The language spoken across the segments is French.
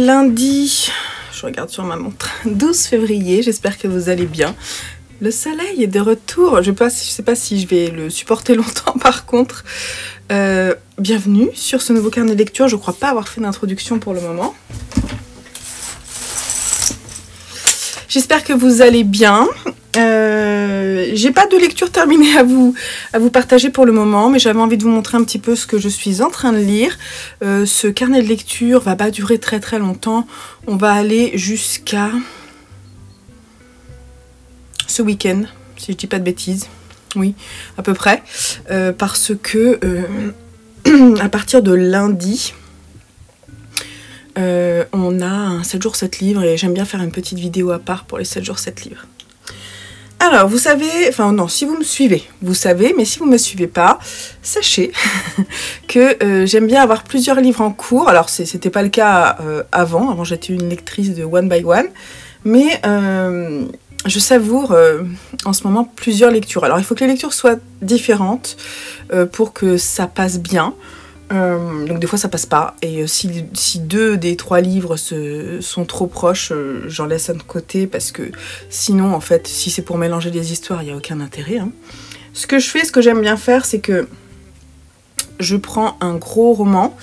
lundi, je regarde sur ma montre, 12 février, j'espère que vous allez bien. Le soleil est de retour, je sais pas si je vais le supporter longtemps par contre. Bienvenue sur ce nouveau carnet de lecture, je crois pas avoir fait d'introduction pour le moment. J'espère que vous allez bien. J'ai pas de lecture terminée à vous partager pour le moment, mais j'avais envie de vous montrer un petit peu ce que je suis en train de lire. Ce carnet de lecture va pas durer très très longtemps. On va aller jusqu'à ce week-end, si je dis pas de bêtises. Oui, à peu près. Parce que à partir de lundi, on a un 7 jours 7 livres et j'aime bien faire une petite vidéo à part pour les 7 jours 7 livres. Alors, vous savez, enfin non, si vous me suivez, vous savez, mais si vous ne me suivez pas, sachez que j'aime bien avoir plusieurs livres en cours. Alors, c'était pas le cas avant j'étais une lectrice de One by One, mais je savoure en ce moment plusieurs lectures. Alors, il faut que les lectures soient différentes pour que ça passe bien. Donc des fois ça passe pas, et si 2 des 3 livres sont trop proches, j'en laisse un de côté, parce que sinon en fait si c'est pour mélanger des histoires il n'y a aucun intérêt, hein. Ce que j'aime bien faire, c'est que je prends un gros roman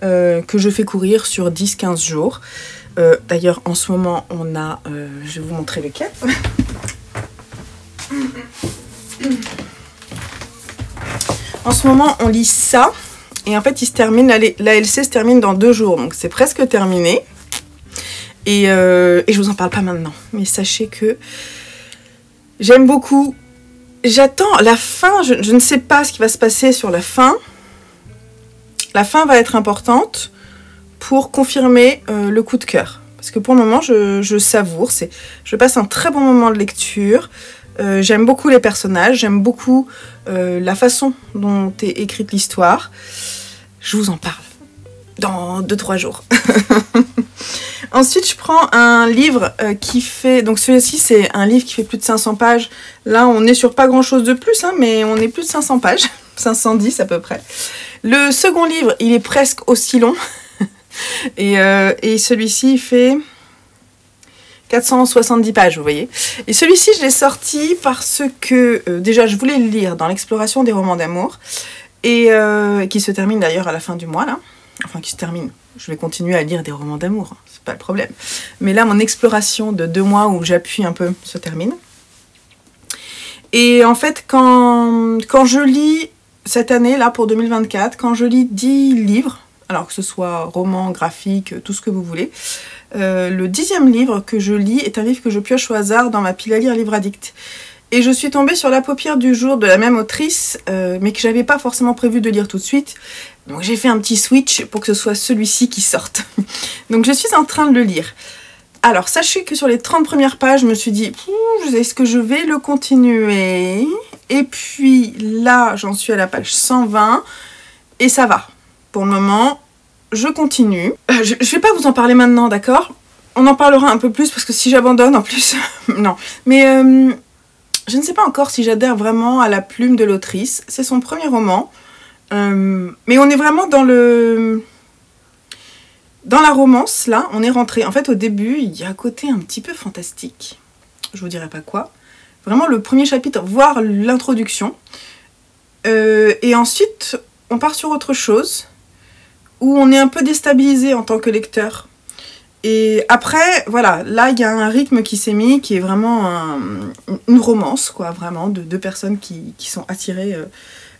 que je fais courir sur 10-15 jours. D'ailleurs en ce moment on a, je vais vous montrer lequel. En ce moment on lit ça. Et en fait, il se termine, l'ALC se termine dans 2 jours, donc c'est presque terminé. Et je vous en parle pas maintenant, mais sachez que j'aime beaucoup. J'attends la fin, je ne sais pas ce qui va se passer sur la fin. La fin va être importante pour confirmer le coup de cœur. Parce que pour le moment, je savoure, je passe un très bon moment de lecture. J'aime beaucoup les personnages, j'aime beaucoup la façon dont est écrite l'histoire. Je vous en parle dans 2-3 jours. Ensuite, je prends un livre qui fait... Donc celui-ci, c'est un livre qui fait plus de 500 pages. Là, on est sur pas grand-chose de plus, hein, mais on est plus de 500 pages. 510 à peu près. Le second livre, il est presque aussi long. et celui-ci, il fait 470 pages, vous voyez. Et celui-ci, je l'ai sorti parce que, déjà, je voulais le lire dans l'exploration des romans d'amour. Et qui se termine d'ailleurs à la fin du mois, là. Enfin, qui se termine. Je vais continuer à lire des romans d'amour, hein, c'est pas le problème. Mais là, mon exploration de 2 mois où j'appuie un peu se termine. Et en fait, quand je lis cette année, là, pour 2024, quand je lis 10 livres, alors que ce soit roman, graphique, tout ce que vous voulez, le 10e livre que je lis est un livre que je pioche au hasard dans ma pile à lire Livre Addict. Et je suis tombée sur La paupière du jour de la même autrice, mais que j'avais pas forcément prévu de lire tout de suite. Donc j'ai fait un petit switch pour que ce soit celui-ci qui sorte. Donc je suis en train de le lire. Alors sachez que sur les 30 premières pages, je me suis dit, est-ce que je vais le continuer? Et puis là, j'en suis à la page 120, et ça va. Pour le moment, je continue. Je vais pas vous en parler maintenant, d'accord? On en parlera un peu plus, parce que si j'abandonne en plus... non. Mais... je ne sais pas encore si j'adhère vraiment à la plume de l'autrice. C'est son premier roman. Mais on est vraiment dans la romance, là. On est rentré. En fait, au début, il y a un côté un petit peu fantastique. Je vous dirai pas quoi. Vraiment le premier chapitre, voire l'introduction. Et ensuite, on part sur autre chose. Où on est un peu déstabilisé en tant que lecteur. Et après, voilà, là, il y a un rythme qui s'est mis, qui est vraiment une romance, quoi, vraiment, de 2 personnes qui sont attirées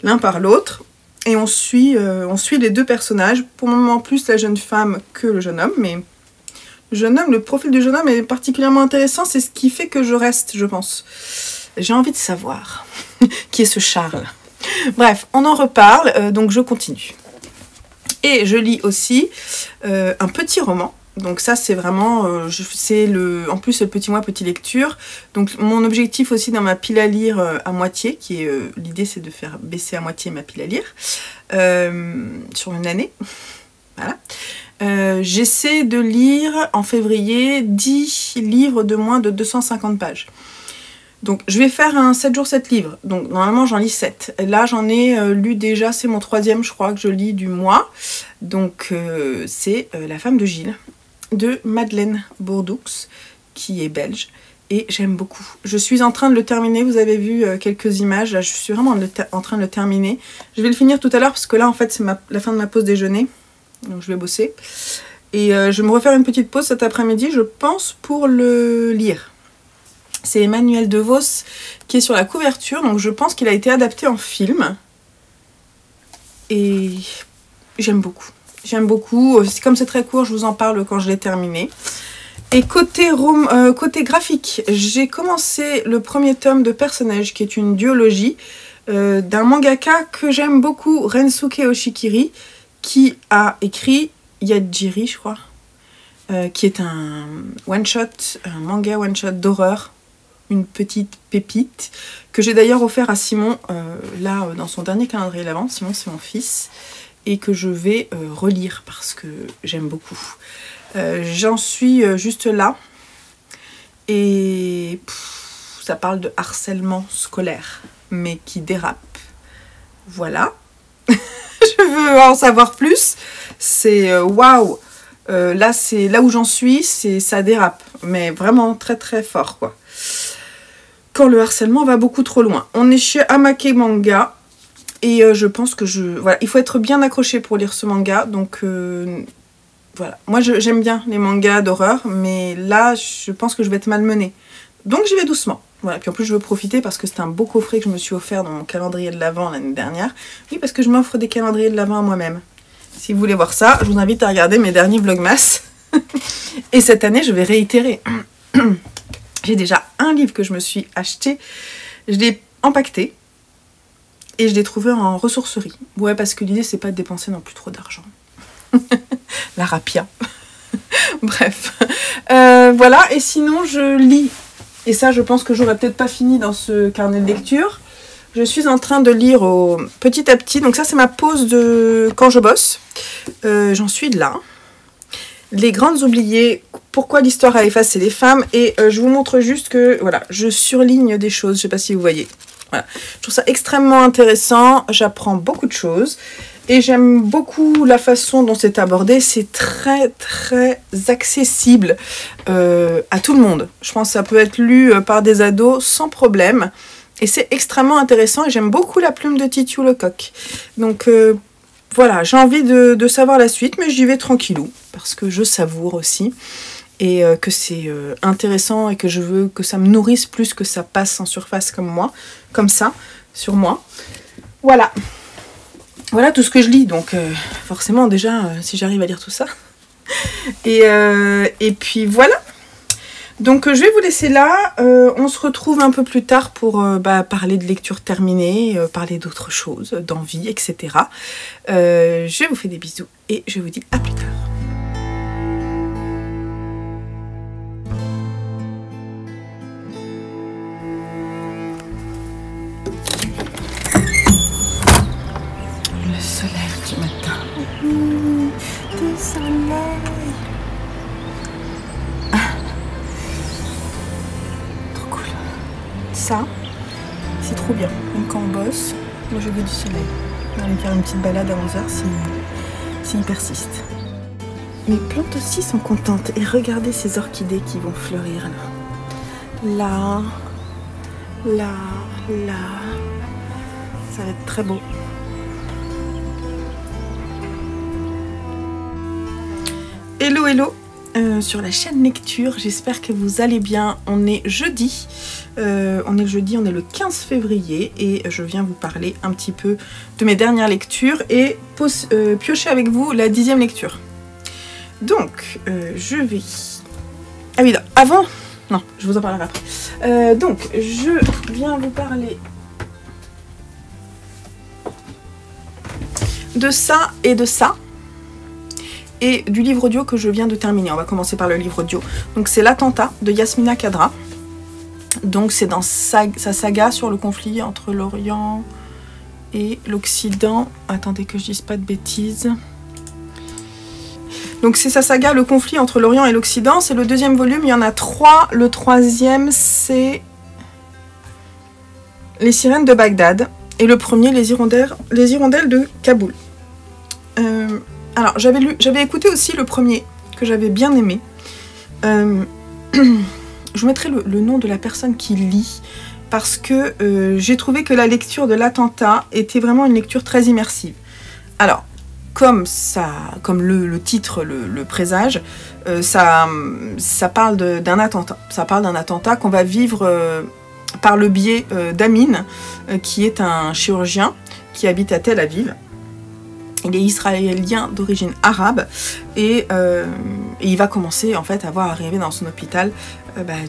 l'un par l'autre. Et on suit les 2 personnages, pour le moment plus la jeune femme que le jeune homme, mais le profil du jeune homme est particulièrement intéressant, c'est ce qui fait que je reste, je pense. J'ai envie de savoir qui est ce Charles. Bref, on en reparle, donc je continue. Et je lis aussi un petit roman. Donc ça c'est vraiment, c'est en plus le petit mois, petite lecture. Donc mon objectif aussi dans ma pile à lire à moitié, qui est, l'idée c'est de faire baisser à moitié ma pile à lire, sur une année. Voilà. J'essaie de lire en février 10 livres de moins de 250 pages. Donc je vais faire un 7 jours 7 livres, donc normalement j'en lis 7. Et là j'en ai lu déjà, c'est mon 3e je crois que je lis du mois. Donc c'est La femme de Gilles, de Madeleine Bourdoux, qui est belge. Et j'aime beaucoup. Je suis en train de le terminer, vous avez vu quelques images, là je suis vraiment en train de le terminer. Je vais le finir tout à l'heure parce que là en fait c'est la fin de ma pause déjeuner, donc je vais bosser. Et je vais me refaire une petite pause cet après-midi, je pense, pour le lire. C'est Emmanuel DeVos qui est sur la couverture, donc je pense qu'il a été adapté en film. Et j'aime beaucoup. J'aime beaucoup, comme c'est très court, je vous en parle quand je l'ai terminé. Et côté graphique, j'ai commencé le premier tome de Personnage, qui est une duologie d'un mangaka que j'aime beaucoup, Rensuke Oshikiri, qui a écrit Yajiri, je crois, qui est un one-shot, un manga one-shot d'horreur, une petite pépite, que j'ai d'ailleurs offert à Simon, là, dans son dernier calendrier de l'Avent. Simon, c'est mon fils, et que je vais relire parce que j'aime beaucoup. J'en suis juste là et ça parle de harcèlement scolaire mais qui dérape, voilà. Je veux en savoir plus, c'est waouh, là c'est là où j'en suis, ça dérape mais vraiment très très fort quoi, quand le harcèlement va beaucoup trop loin. On est chez Amake Manga et je pense que voilà, il faut être bien accroché pour lire ce manga, donc voilà, moi j'aime bien les mangas d'horreur, mais là je pense que je vais être malmenée. Donc j'y vais doucement. Voilà, puis en plus je veux profiter parce que c'est un beau coffret que je me suis offert dans mon calendrier de l'Avent l'année dernière. Oui, parce que je m'offre des calendriers de l'Avent à moi-même. Si vous voulez voir ça, je vous invite à regarder mes derniers Vlogmas. Et cette année, je vais réitérer. J'ai déjà un livre que je me suis acheté. Je l'ai empaqueté. Et je l'ai trouvé en ressourcerie. Ouais, parce que l'idée, c'est pas de dépenser non plus trop d'argent. La rapia. Bref. Voilà, et sinon je lis. Et ça, je pense que j'aurais peut-être pas fini dans ce carnet de lecture. Je suis en train de lire petit à petit. Donc ça, c'est ma pause de quand je bosse. J'en suis là. Les grandes oubliées. Pourquoi l'histoire a effacé les femmes. Et je vous montre juste que, voilà, je surligne des choses. Je sais pas si vous voyez. Voilà. Je trouve ça extrêmement intéressant. J'apprends beaucoup de choses. Et j'aime beaucoup la façon dont c'est abordé. C'est très très accessible à tout le monde. Je pense que ça peut être lu par des ados sans problème. Et c'est extrêmement intéressant. Et j'aime beaucoup la plume de Titiou Lecoq. Donc voilà, j'ai envie de savoir la suite. Mais j'y vais tranquillou. Parce que je savoure aussi. Et que c'est intéressant. Et que je veux que ça me nourrisse plus que ça passe en surface comme moi. Comme ça, sur moi. Voilà. Voilà tout ce que je lis, donc forcément déjà, si j'arrive à lire tout ça. Et puis voilà. Donc je vais vous laisser là. On se retrouve un peu plus tard pour parler de lecture terminée, parler d'autres choses, d'envie, etc. Je vous fais des bisous et je vous dis à plus tard. Ça, c'est trop bien. Donc quand on bosse, moi je veux du soleil. On va aller faire une petite balade à 11h s'il persiste. Mes plantes aussi sont contentes. Et regardez ces orchidées qui vont fleurir là. Là, là. Ça va être très beau. Hello, hello sur la chaîne Lecture, j'espère que vous allez bien. On est jeudi, on est le 15 février et je viens vous parler un petit peu de mes dernières lectures et piocher avec vous la 10e lecture. Donc, je vais... Ah oui, avant... Non, je vous en parlerai après. Donc, je viens vous parler de ça et de ça. Et du livre audio que je viens de terminer. On va commencer par le livre audio. Donc c'est L'Attentat de Yasmina Khadra. Donc c'est dans sa saga sur le conflit entre l'Orient et l'Occident. Attendez que je dise pas de bêtises. Donc c'est sa saga, le conflit entre l'Orient et l'Occident. C'est le 2e volume, il y en a 3. Le 3e c'est Les sirènes de Bagdad. Et le premier, Les hirondelles de Kaboul. Alors, j'avais écouté aussi le premier, que j'avais bien aimé. Je vous mettrai le nom de la personne qui lit, parce que j'ai trouvé que la lecture de l'attentat était vraiment une lecture très immersive. Alors, comme le titre le présage, ça parle d'un attentat. Ça parle d'un attentat qu'on va vivre par le biais d'Amin, qui est un chirurgien qui habite à Tel Aviv. Il est israélien d'origine arabe et il va commencer en fait à voir arriver dans son hôpital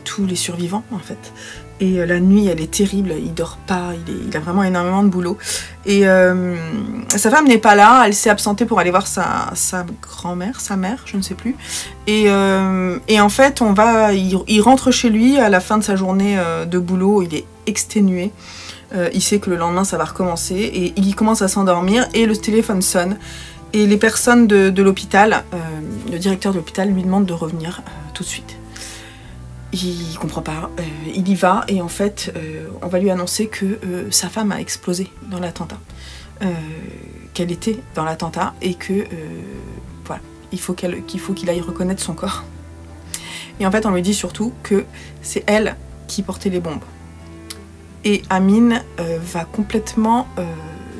tous les survivants en fait. Et la nuit elle est terrible, il dort pas, il a vraiment énormément de boulot. Et sa femme n'est pas là, elle s'est absentée pour aller voir sa grand-mère, sa mère, je ne sais plus. Et en fait il rentre chez lui à la fin de sa journée de boulot, il est exténué. Il sait que le lendemain ça va recommencer et il commence à s'endormir et le téléphone sonne et les personnes de l'hôpital, le directeur de l'hôpital lui demande de revenir tout de suite. Il comprend pas, il y va et en fait on va lui annoncer que sa femme a explosé dans l'attentat, qu'elle était dans l'attentat et que voilà, il faut qu'il aille reconnaître son corps. Et en fait on lui dit surtout que c'est elle qui portait les bombes. Et Amin va complètement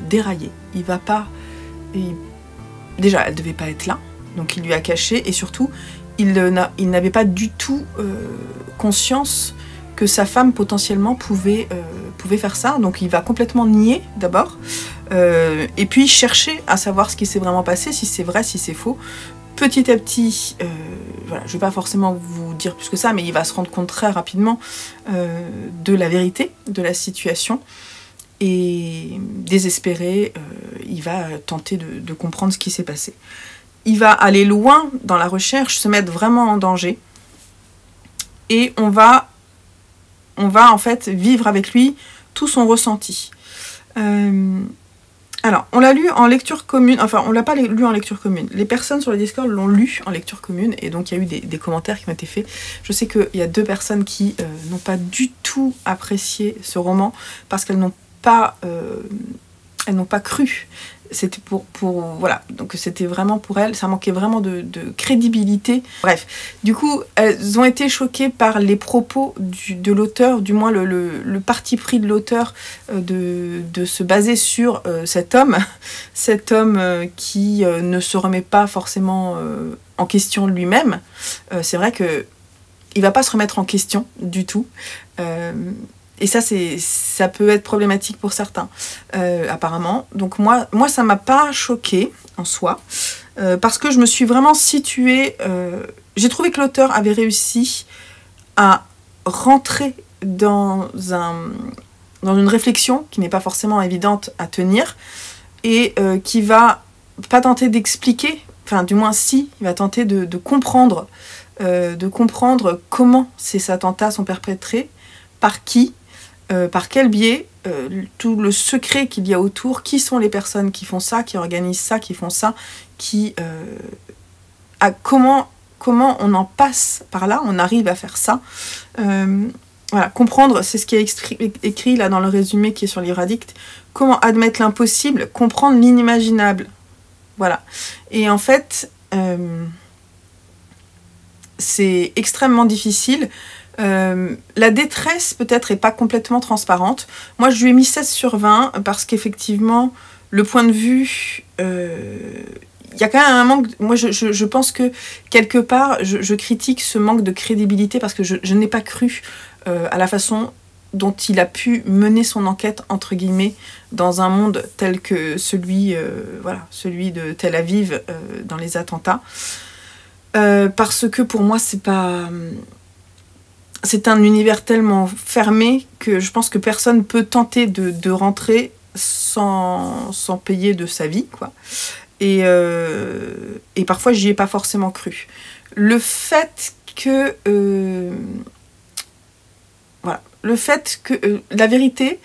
dérailler. Il va pas... Déjà, elle devait pas être là, donc il lui a caché, et surtout, il n'avait pas du tout conscience que sa femme potentiellement pouvait faire ça, donc il va complètement nier d'abord, et puis chercher à savoir ce qui s'est vraiment passé, si c'est vrai, si c'est faux. Petit à petit, voilà, je ne vais pas forcément vous dire plus que ça, mais il va se rendre compte très rapidement de la vérité de la situation. Et désespéré, il va tenter de comprendre ce qui s'est passé. Il va aller loin dans la recherche, se mettre vraiment en danger. Et on va en fait vivre avec lui tout son ressenti. Alors, on l'a lu en lecture commune, enfin on l'a pas lu en lecture commune, les personnes sur le Discord l'ont lu en lecture commune et donc il y a eu des commentaires qui m'ont été faits. Je sais qu'il y a 2 personnes qui n'ont pas du tout apprécié ce roman parce qu'elles n'ont pas cru. C'était voilà, donc c'était vraiment pour elles, ça manquait vraiment de crédibilité. Bref, du coup, elles ont été choquées par les propos de l'auteur, du moins le parti pris de l'auteur de se baser sur cet homme qui ne se remet pas forcément en question lui-même. C'est vrai que il va pas se remettre en question du tout. Et ça peut être problématique pour certains, apparemment. Donc moi ça m'a pas choquée en soi, parce que je me suis vraiment située... j'ai trouvé que l'auteur avait réussi à rentrer dans une réflexion qui n'est pas forcément évidente à tenir, et qui va pas tenter d'expliquer, enfin du moins si, il va tenter de comprendre comment ces attentats sont perpétrés, par qui, par quel biais, tout le secret qu'il y a autour, qui sont les personnes qui font ça, qui organisent ça, qui font ça, comment on en passe par là, on arrive à faire ça. Voilà, comprendre, c'est ce qui est écrit là dans le résumé qui est sur Livre Addict, comment admettre l'impossible, comprendre l'inimaginable. Voilà. Et en fait, c'est extrêmement difficile. La détresse peut-être est pas complètement transparente. Moi je lui ai mis 16 sur 20 parce qu'effectivement le point de vue, il y a quand même un manque. Moi je pense que quelque part je critique ce manque de crédibilité parce que je n'ai pas cru à la façon dont il a pu mener son enquête entre guillemets dans un monde tel que celui de Tel Aviv dans les attentats, parce que pour moi c'est un univers tellement fermé que je pense que personne peut tenter de rentrer sans payer de sa vie, quoi. Et parfois, j'y ai pas forcément cru. Le fait que... voilà. Le fait que la vérité,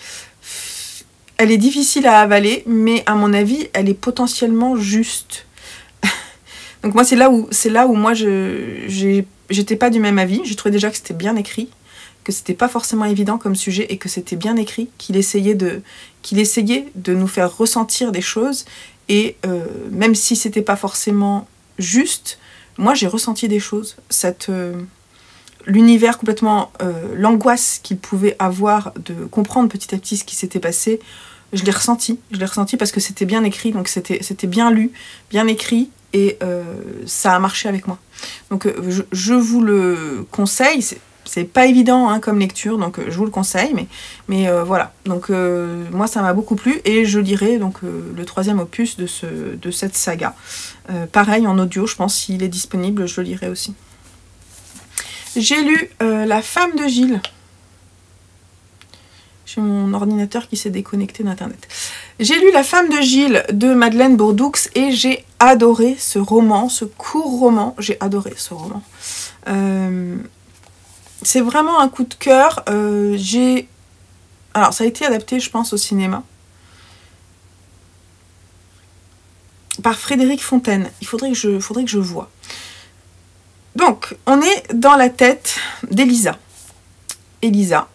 elle est difficile à avaler, mais à mon avis, elle est potentiellement juste. Donc moi, c'est là où moi, j'étais pas du même avis. J'ai trouvé déjà que c'était bien écrit, que c'était pas forcément évident comme sujet et que c'était bien écrit, qu'il essayait de nous faire ressentir des choses et même si c'était pas forcément juste, moi j'ai ressenti des choses. l'univers complètement, l'angoisse qu'il pouvait avoir de comprendre petit à petit ce qui s'était passé, je l'ai ressenti parce que c'était bien écrit, donc c'était bien lu, bien écrit, et ça a marché avec moi. Donc je vous le conseille, c'est pas évident hein, comme lecture, donc je vous le conseille, mais voilà. Donc moi ça m'a beaucoup plu, et je lirai donc le 3e opus de cette saga. Pareil en audio, je pense, s'il est disponible, je le lirai aussi. J'ai lu La femme de Gilles. J'ai mon ordinateur qui s'est déconnecté d'Internet. J'ai lu La femme de Gilles de Madeleine Bourdoux, et j'ai adoré ce roman, ce court roman. J'ai adoré ce roman. C'est vraiment un coup de cœur. Alors, ça a été adapté, je pense, au cinéma. Par Frédéric Fontaine. Il faudrait que je voie. Donc, on est dans la tête d'Elisa. Elisa,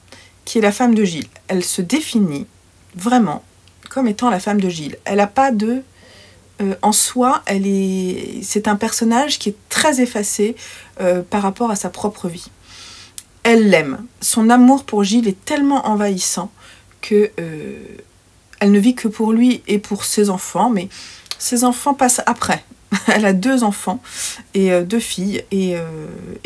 qui est la femme de Gilles. Elle se définit vraiment comme étant la femme de Gilles. Elle n'a pas de... en soi, c'est un personnage qui est très effacé par rapport à sa propre vie. Elle l'aime. Son amour pour Gilles est tellement envahissant que elle ne vit que pour lui et pour ses enfants, mais ses enfants passent après. Elle a 2 enfants et 2 filles, et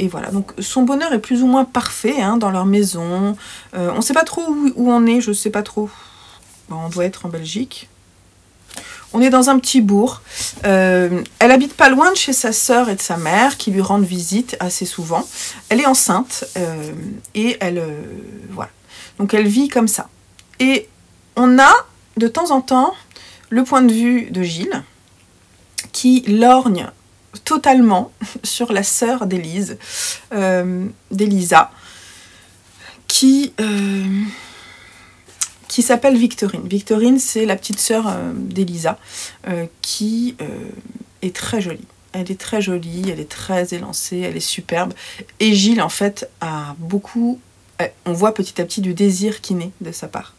voilà. Donc son bonheur est plus ou moins parfait hein, dans leur maison. On ne sait pas trop où on est, je ne sais pas trop. Bon, on doit être en Belgique. On est dans un petit bourg. Elle habite pas loin de chez sa sœur et de sa mère qui lui rendent visite assez souvent. Elle est enceinte et voilà. Donc elle vit comme ça. Et on a de temps en temps le point de vue de Gilles qui lorgne totalement sur la sœur d'Élise, d'Elisa, qui s'appelle Victorine. Victorine, c'est la petite sœur d'Elisa, qui est très jolie. Elle est très jolie, elle est très élancée, elle est superbe. Et Gilles, en fait, a beaucoup... On voit petit à petit du désir qui naît de sa part.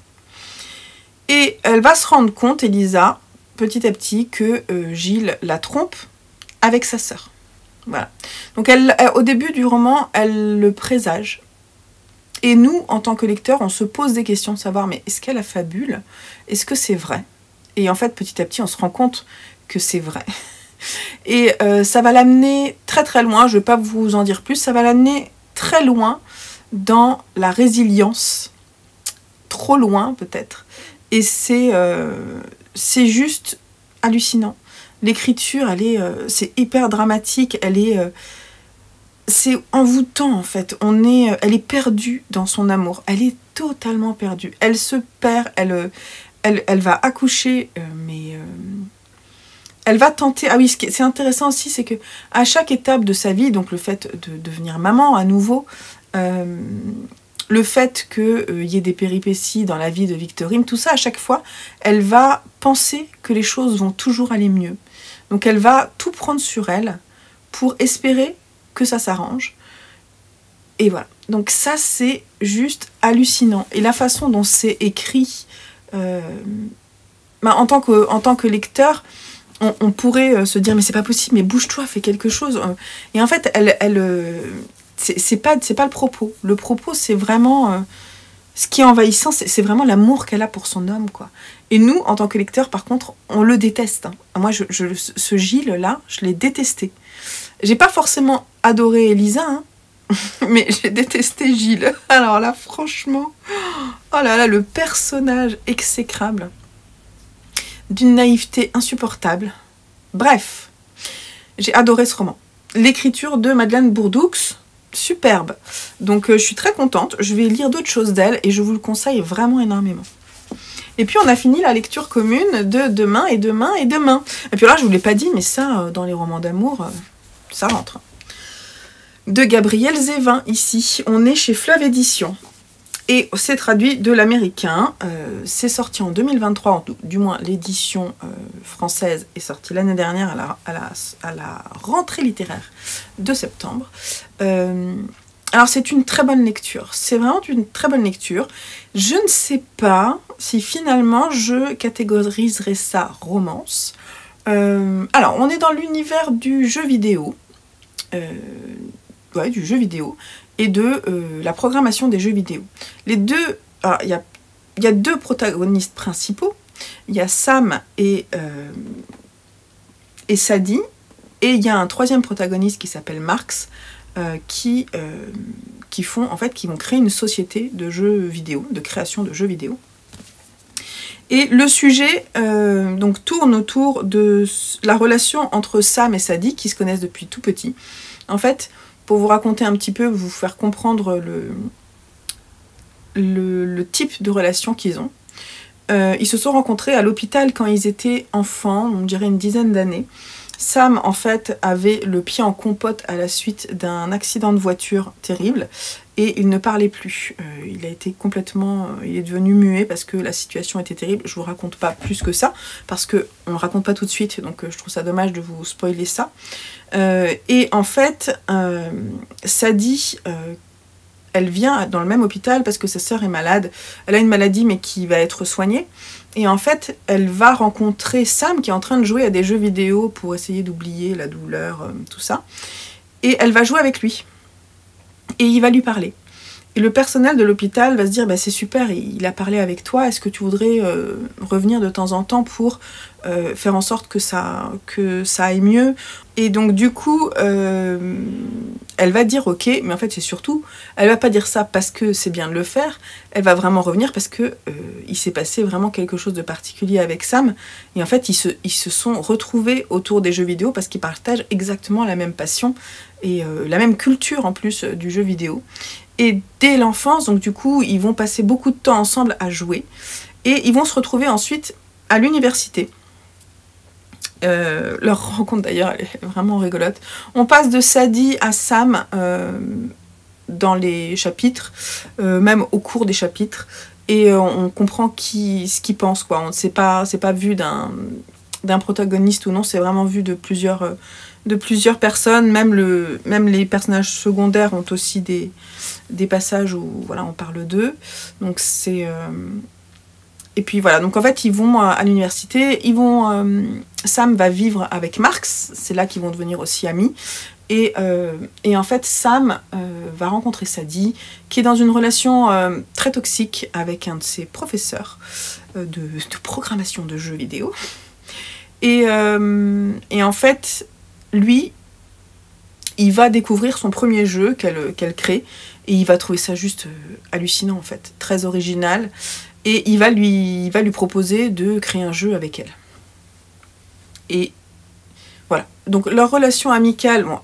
Et elle va se rendre compte, Elisa, petit à petit, que Gilles la trompe avec sa sœur. Voilà. Donc au début du roman, elle le présage. Et nous, en tant que lecteurs, on se pose des questions de savoir, mais est-ce qu'elle affabule? Est-ce que c'est vrai? Et en fait, petit à petit, on se rend compte que c'est vrai. Et ça va l'amener très très loin, je ne vais pas vous en dire plus, ça va l'amener très loin dans la résilience, trop loin peut-être. Et c'est juste hallucinant. L'écriture, c'est hyper dramatique, c'est envoûtant en fait. Elle est perdue dans son amour. Elle est totalement perdue. Elle se perd. Elle va accoucher, mais elle va tenter. Ah oui, ce qui est intéressant aussi, c'est que à chaque étape de sa vie, donc le fait de devenir maman à nouveau, le fait qu'il y ait des péripéties dans la vie de Victorine, tout ça, à chaque fois, elle va penser que les choses vont toujours aller mieux. Donc elle va tout prendre sur elle pour espérer que ça s'arrange. Et voilà. Donc ça, c'est juste hallucinant. Et la façon dont c'est écrit, en tant que lecteur, on pourrait se dire, mais c'est pas possible, mais bouge-toi, fais quelque chose. Et en fait, c'est pas le propos. Le propos, c'est vraiment... ce qui est envahissant, c'est vraiment l'amour qu'elle a pour son homme, quoi. Et nous, en tant que lecteurs, par contre, on le déteste. Hein. Moi, ce Gilles-là, je l'ai détesté. J'ai pas forcément adoré Elisa, hein, mais j'ai détesté Gilles. Alors là, franchement, oh là là, le personnage exécrable, d'une naïveté insupportable. Bref, j'ai adoré ce roman. L'écriture de Madeleine Bourdoux, superbe. Donc je suis très contente. Je vais lire d'autres choses d'elle et je vous le conseille vraiment énormément. Et puis on a fini la lecture commune de Demain et Demain et Demain. Et puis là, je vous l'ai pas dit, mais ça, dans les romans d'amour, ça rentre. De Gabriel Zévin, ici. On est chez Fleuve Édition. Et c'est traduit de l'américain. C'est sorti en 2023, du moins l'édition française est sortie l'année dernière à la rentrée littéraire de septembre. Alors c'est une très bonne lecture. C'est vraiment une très bonne lecture. Je ne sais pas si finalement je catégoriserais ça romance. Alors on est dans l'univers du jeu vidéo. ouais, du jeu vidéo et de la programmation des jeux vidéo. Les deux, il y a deux protagonistes principaux, il y a Sam et Sadie, et il y a un troisième protagoniste qui s'appelle Marx, qui vont créer une société de jeux vidéo, de création de jeux vidéo. Et le sujet donc tourne autour de la relation entre Sam et Sadie, qui se connaissent depuis tout petit. En fait, pour vous raconter un petit peu, vous faire comprendre le type de relation qu'ils ont. Ils se sont rencontrés à l'hôpital quand ils étaient enfants, on dirait une dizaine d'années. Sam, en fait, avait le pied en compote à la suite d'un accident de voiture terrible et il ne parlait plus. Il est devenu muet parce que la situation était terrible. Je vous raconte pas plus que ça parce qu'on ne le raconte pas tout de suite, donc je trouve ça dommage de vous spoiler ça. Et en fait, Sadie, elle vient dans le même hôpital parce que sa sœur est malade. Elle a une maladie mais qui va être soignée. Et en fait, elle va rencontrer Sam qui est en train de jouer à des jeux vidéo pour essayer d'oublier la douleur, tout ça. Et elle va jouer avec lui. Et il va lui parler. Et le personnel de l'hôpital va se dire, bah, c'est super, il a parlé avec toi, est-ce que tu voudrais revenir de temps en temps pour faire en sorte que ça aille mieux? Et donc du coup, elle va dire ok, mais en fait c'est surtout, elle va pas dire ça parce que c'est bien de le faire, elle va vraiment revenir parce que il s'est passé vraiment quelque chose de particulier avec Sam, et en fait ils se sont retrouvés autour des jeux vidéo parce qu'ils partagent exactement la même passion et la même culture en plus du jeu vidéo. Et dès l'enfance, donc du coup, ils vont passer beaucoup de temps ensemble à jouer. Et ils vont se retrouver ensuite à l'université. Leur rencontre d'ailleurs, elle est vraiment rigolote. On passe de Sadie à Sam dans les chapitres, même au cours des chapitres. Et on comprend ce qu'ils pensent, quoi. C'est pas vu d'un protagoniste ou non, c'est vraiment vu de plusieurs personnes. Même les personnages secondaires ont aussi des passages où voilà, on parle d'eux. Donc c'est... Et puis voilà, donc en fait ils vont à l'université, Sam va vivre avec Marx, c'est là qu'ils vont devenir aussi amis. Et en fait Sam va rencontrer Sadie, qui est dans une relation très toxique avec un de ses professeurs de programmation de jeux vidéo. Et en fait, lui, il va découvrir son premier jeu qu'elle crée, et il va trouver ça juste hallucinant en fait, très original, et il va lui proposer de créer un jeu avec elle. Et voilà, donc leur relation amicale, bon,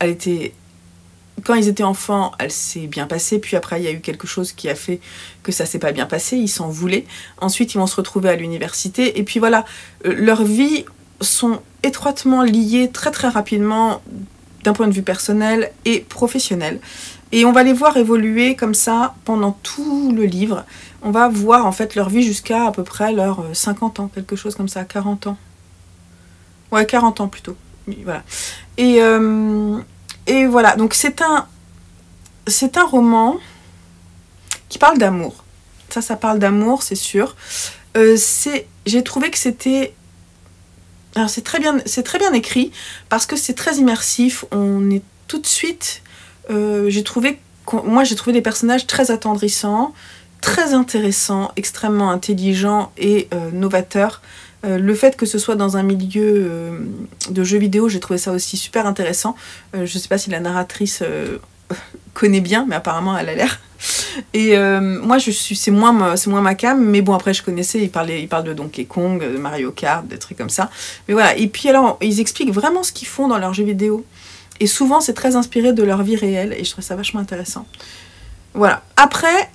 quand ils étaient enfants, elle s'est bien passée, puis après il y a eu quelque chose qui a fait que ça s'est pas bien passé, ils s'en voulaient. Ensuite ils vont se retrouver à l'université, et puis voilà, leurs vies sont étroitement liées très très rapidement d'un point de vue personnel et professionnel. Et on va les voir évoluer comme ça pendant tout le livre. On va voir en fait leur vie jusqu'à à peu près leurs 50 ans, quelque chose comme ça, 40 ans. Ouais, 40 ans plutôt. Voilà. Et voilà, donc c'est un roman qui parle d'amour. Ça parle d'amour, c'est sûr. J'ai trouvé que c'était... Alors c'est très bien écrit parce que c'est très immersif. On est tout de suite... j'ai trouvé des personnages très attendrissants, très intéressants, extrêmement intelligents et novateurs. Le fait que ce soit dans un milieu de jeux vidéo, j'ai trouvé ça aussi super intéressant. Je sais pas si la narratrice connaît bien, mais apparemment elle a l'air. Et moi c'est moins ma cam, mais bon après je connaissais, ils parlent de Donkey Kong, de Mario Kart, des trucs comme ça. Mais voilà, et puis alors ils expliquent vraiment ce qu'ils font dans leurs jeux vidéo. Et souvent c'est très inspiré de leur vie réelle, et je trouve ça vachement intéressant. Voilà. Après,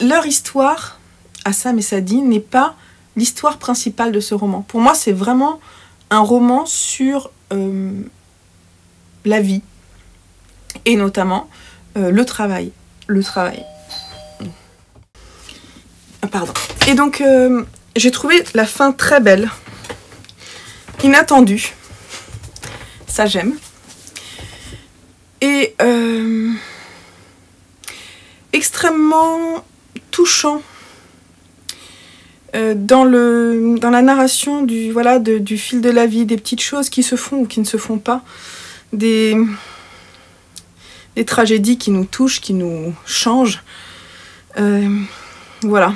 leur histoire à Sam et Sadie n'est pas l'histoire principale de ce roman. Pour moi c'est vraiment un roman sur la vie, et notamment le travail. Pardon. Et donc, j'ai trouvé la fin très belle, inattendue. Ça, j'aime. Et extrêmement touchant dans la narration du fil de la vie, des petites choses qui se font ou qui ne se font pas, des des tragédies qui nous touchent, qui nous changent. Voilà.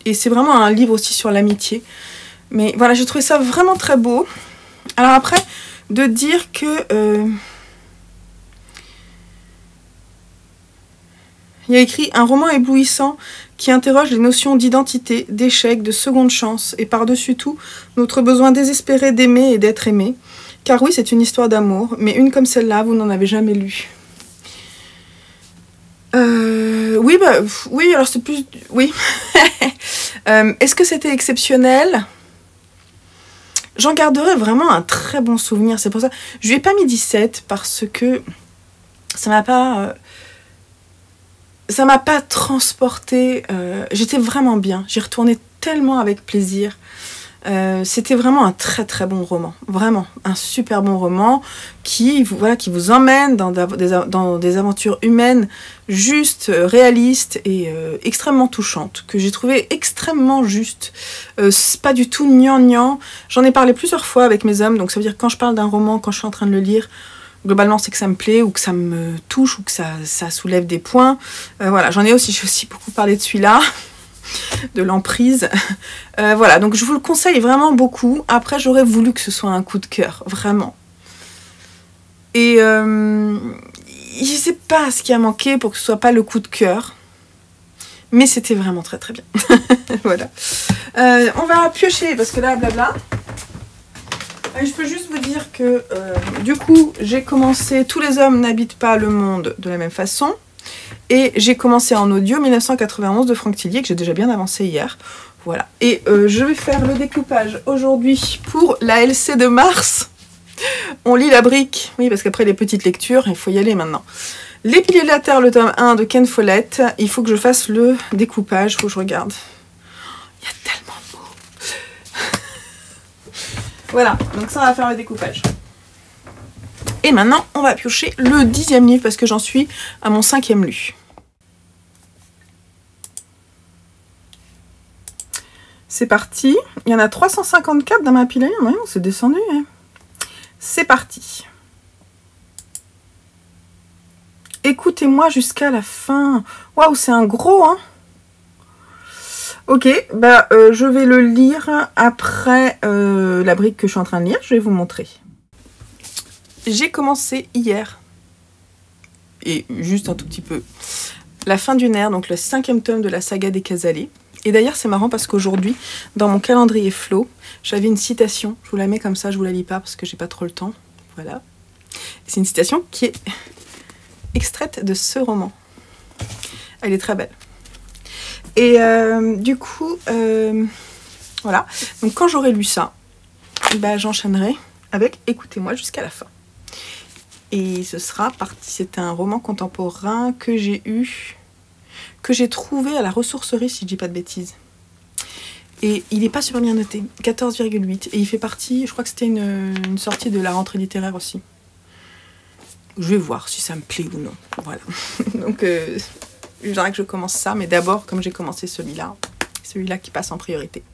Et c'est vraiment un livre aussi sur l'amitié. Mais voilà, j'ai trouvé ça vraiment très beau. Alors après, de dire que... il y a écrit un roman éblouissant qui interroge les notions d'identité, d'échec, de seconde chance et par-dessus tout, notre besoin désespéré d'aimer et d'être aimé. Car oui, c'est une histoire d'amour, mais une comme celle-là, vous n'en avez jamais lu. Oui, oui, alors c'est plus... Oui. Est-ce que c'était exceptionnel? J'en garderai vraiment un très bon souvenir, c'est pour ça. Je lui ai pas mis 17 parce que ça m'a pas... ça m'a pas transporté, j'étais vraiment bien, j'y retournais tellement avec plaisir. C'était vraiment un très très bon roman, vraiment un super bon roman qui vous emmène dans des aventures humaines justes, réalistes et extrêmement touchantes, que j'ai trouvé extrêmement justes, pas du tout gnangnan. J'en ai parlé plusieurs fois avec mes hommes, donc ça veut dire que quand je parle d'un roman, quand je suis en train de le lire, globalement, c'est que ça me plaît ou que ça me touche ou que ça soulève des points. Voilà, j'ai aussi beaucoup parlé de celui-là, de l'emprise. Voilà, donc je vous le conseille vraiment beaucoup. Après, j'aurais voulu que ce soit un coup de cœur, vraiment. Et je sais pas ce qui a manqué pour que ce soit pas le coup de cœur. Mais c'était vraiment très très bien. Voilà. On va piocher parce que là, blabla. Je peux juste vous dire que du coup j'ai commencé Tous les hommes n'habitent pas le monde de la même façon et j'ai commencé en audio 1991 de Franck Tillier que j'ai déjà bien avancé hier. Voilà. Et je vais faire le découpage aujourd'hui pour la LC de mars. On lit la brique. Oui, parce qu'après les petites lectures, il faut y aller maintenant. Les piliers de la terre, le tome 1 de Ken Follett. Il faut que je fasse le découpage. Il faut que je regarde. Il y a tellement de mots. Voilà, donc ça on va faire le découpage. Et maintenant, on va piocher le 10e livre parce que j'en suis à mon 5e lu. C'est parti. Il y en a 354 dans ma pile. Ouais, on s'est descendu. Hein. C'est parti. Écoutez-moi jusqu'à la fin. Waouh, c'est un gros, hein. Ok, bah je vais le lire après la brique que je suis en train de lire. Je vais vous montrer. J'ai commencé hier, et juste un tout petit peu, La fin d'une ère, donc le 5e tome de la saga des Casalets. Et d'ailleurs c'est marrant parce qu'aujourd'hui, dans mon calendrier Flow, j'avais une citation. Je vous la mets comme ça, je vous la lis pas parce que j'ai pas trop le temps. Voilà. C'est une citation qui est extraite de ce roman. Elle est très belle. Et du coup, voilà. Donc quand j'aurai lu ça, bah, j'enchaînerai avec Écoutez-moi jusqu'à la fin. Et ce sera parti. C'était un roman contemporain que j'ai trouvé à la ressourcerie, si je dis pas de bêtises. Et il n'est pas super bien noté, 14,8. Et il fait partie, je crois que c'était une sortie de la rentrée littéraire aussi. Je vais voir si ça me plaît ou non. Voilà. Donc, je dirais que je commence ça, mais d'abord, comme j'ai commencé celui-là qui passe en priorité.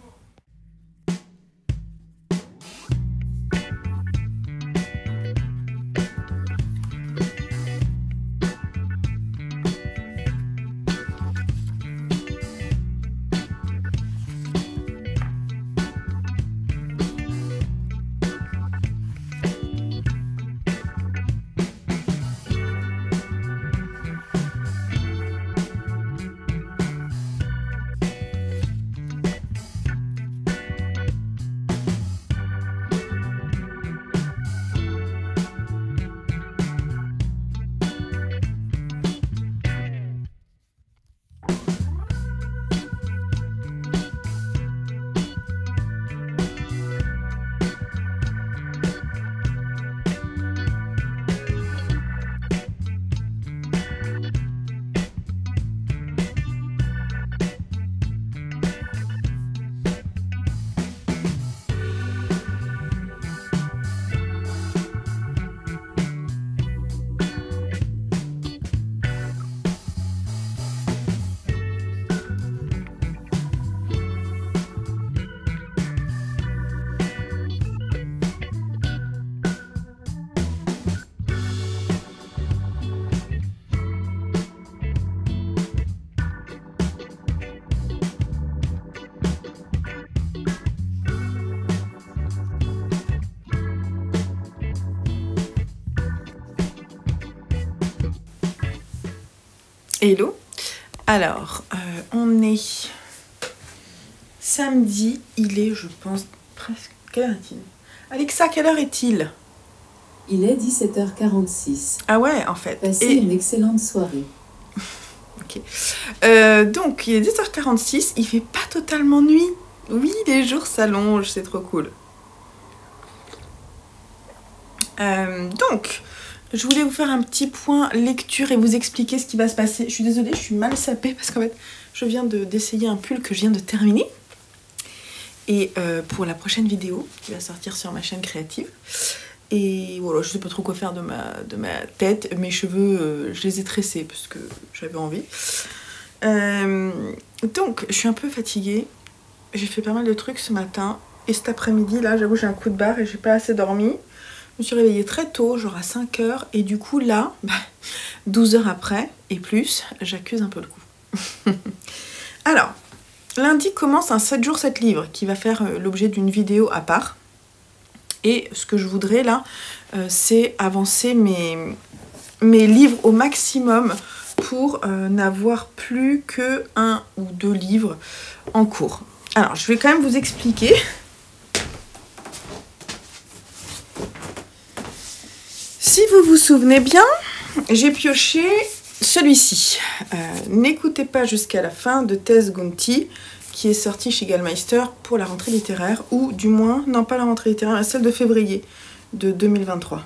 Hello. Alors, on est samedi, il est, je pense, presque... Quelle heure est-il? Alexa, quelle heure est-il? Il est 17h46. Ah ouais, en fait. Passez une excellente soirée. Ok. Donc, il est 10h46, il fait pas totalement nuit. Oui, les jours s'allongent, c'est trop cool. Donc, je voulais vous faire un petit point lecture et vous expliquer ce qui va se passer. Je suis désolée, je suis mal sapée parce qu'en fait, je viens d'essayer un pull que je viens de terminer. Et pour la prochaine vidéo qui va sortir sur ma chaîne créative. Et voilà, je sais pas trop quoi faire de ma tête. Mes cheveux, je les ai tressés parce que j'avais envie. Donc, je suis un peu fatiguée. J'ai fait pas mal de trucs ce matin. Et cet après-midi, là, j'avoue, j'ai un coup de barre et j'ai pas assez dormi. Je me suis réveillée très tôt, genre à 5 h. Et du coup, là, 12 heures après et plus, j'accuse un peu le coup. Alors, lundi commence un 7 jours 7 livres qui va faire l'objet d'une vidéo à part. Et ce que je voudrais là, c'est avancer mes livres au maximum pour n'avoir plus que 1 ou 2 livres en cours. Alors, je vais quand même vous expliquer. Si vous vous souvenez bien, j'ai pioché celui-ci. N'écoutez pas jusqu'à la fin de Tess Gunty, qui est sorti chez Gallmeister pour la rentrée littéraire, ou du moins, non pas la rentrée littéraire, mais celle de février de 2023.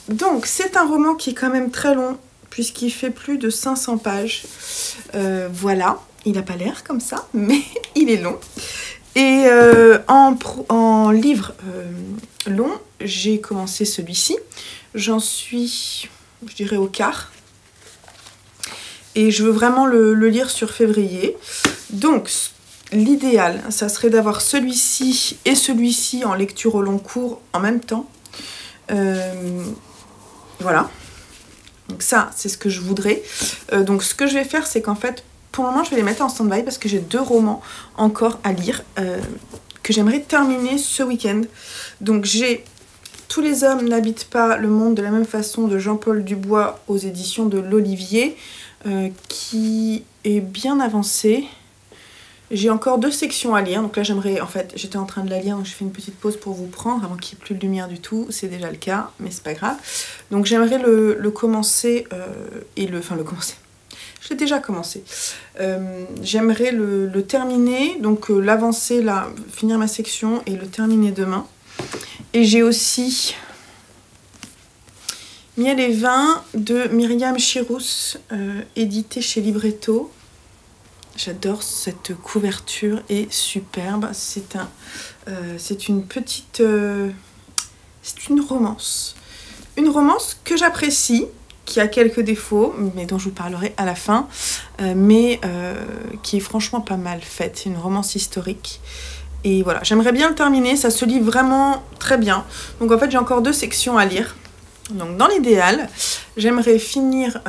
Donc, c'est un roman qui est quand même très long, puisqu'il fait plus de 500 pages. Voilà, il n'a pas l'air comme ça, mais il est long. Et en livre long, j'ai commencé celui-ci. J'en suis, je dirais, au quart. Et je veux vraiment le lire sur février. Donc, l'idéal, ça serait d'avoir celui-ci et celui-ci en lecture au long cours en même temps. Voilà. Donc ça, c'est ce que je voudrais. Donc, ce que je vais faire, c'est qu'en fait, pour le moment, je vais les mettre en stand-by parce que j'ai 2 romans encore à lire que j'aimerais terminer ce week-end. Donc, j'ai Tous les hommes n'habitent pas le monde de la même façon de Jean-Paul Dubois aux éditions de l'Olivier. Qui est bien avancée. J'ai encore 2 sections à lire, donc là j'aimerais, en fait j'étais en train de la lire, donc je fais une petite pause pour vous prendre avant qu'il n'y ait plus de lumière du tout, c'est déjà le cas, mais c'est pas grave. Donc j'aimerais le commencer, le commencer, je l'ai déjà commencé. J'aimerais le terminer, donc l'avancer là, finir ma section et le terminer demain. Et j'ai aussi Miel et vin de Myriam Chirous, édité chez Libretto. J'adore cette couverture, est superbe. C'est une petite... c'est une romance. Une romance que j'apprécie, qui a quelques défauts, mais dont je vous parlerai à la fin, mais qui est franchement pas mal faite. C'est une romance historique. Et voilà, j'aimerais bien le terminer, ça se lit vraiment très bien. Donc en fait, j'ai encore 2 sections à lire. Donc dans l'idéal, j'aimerais finir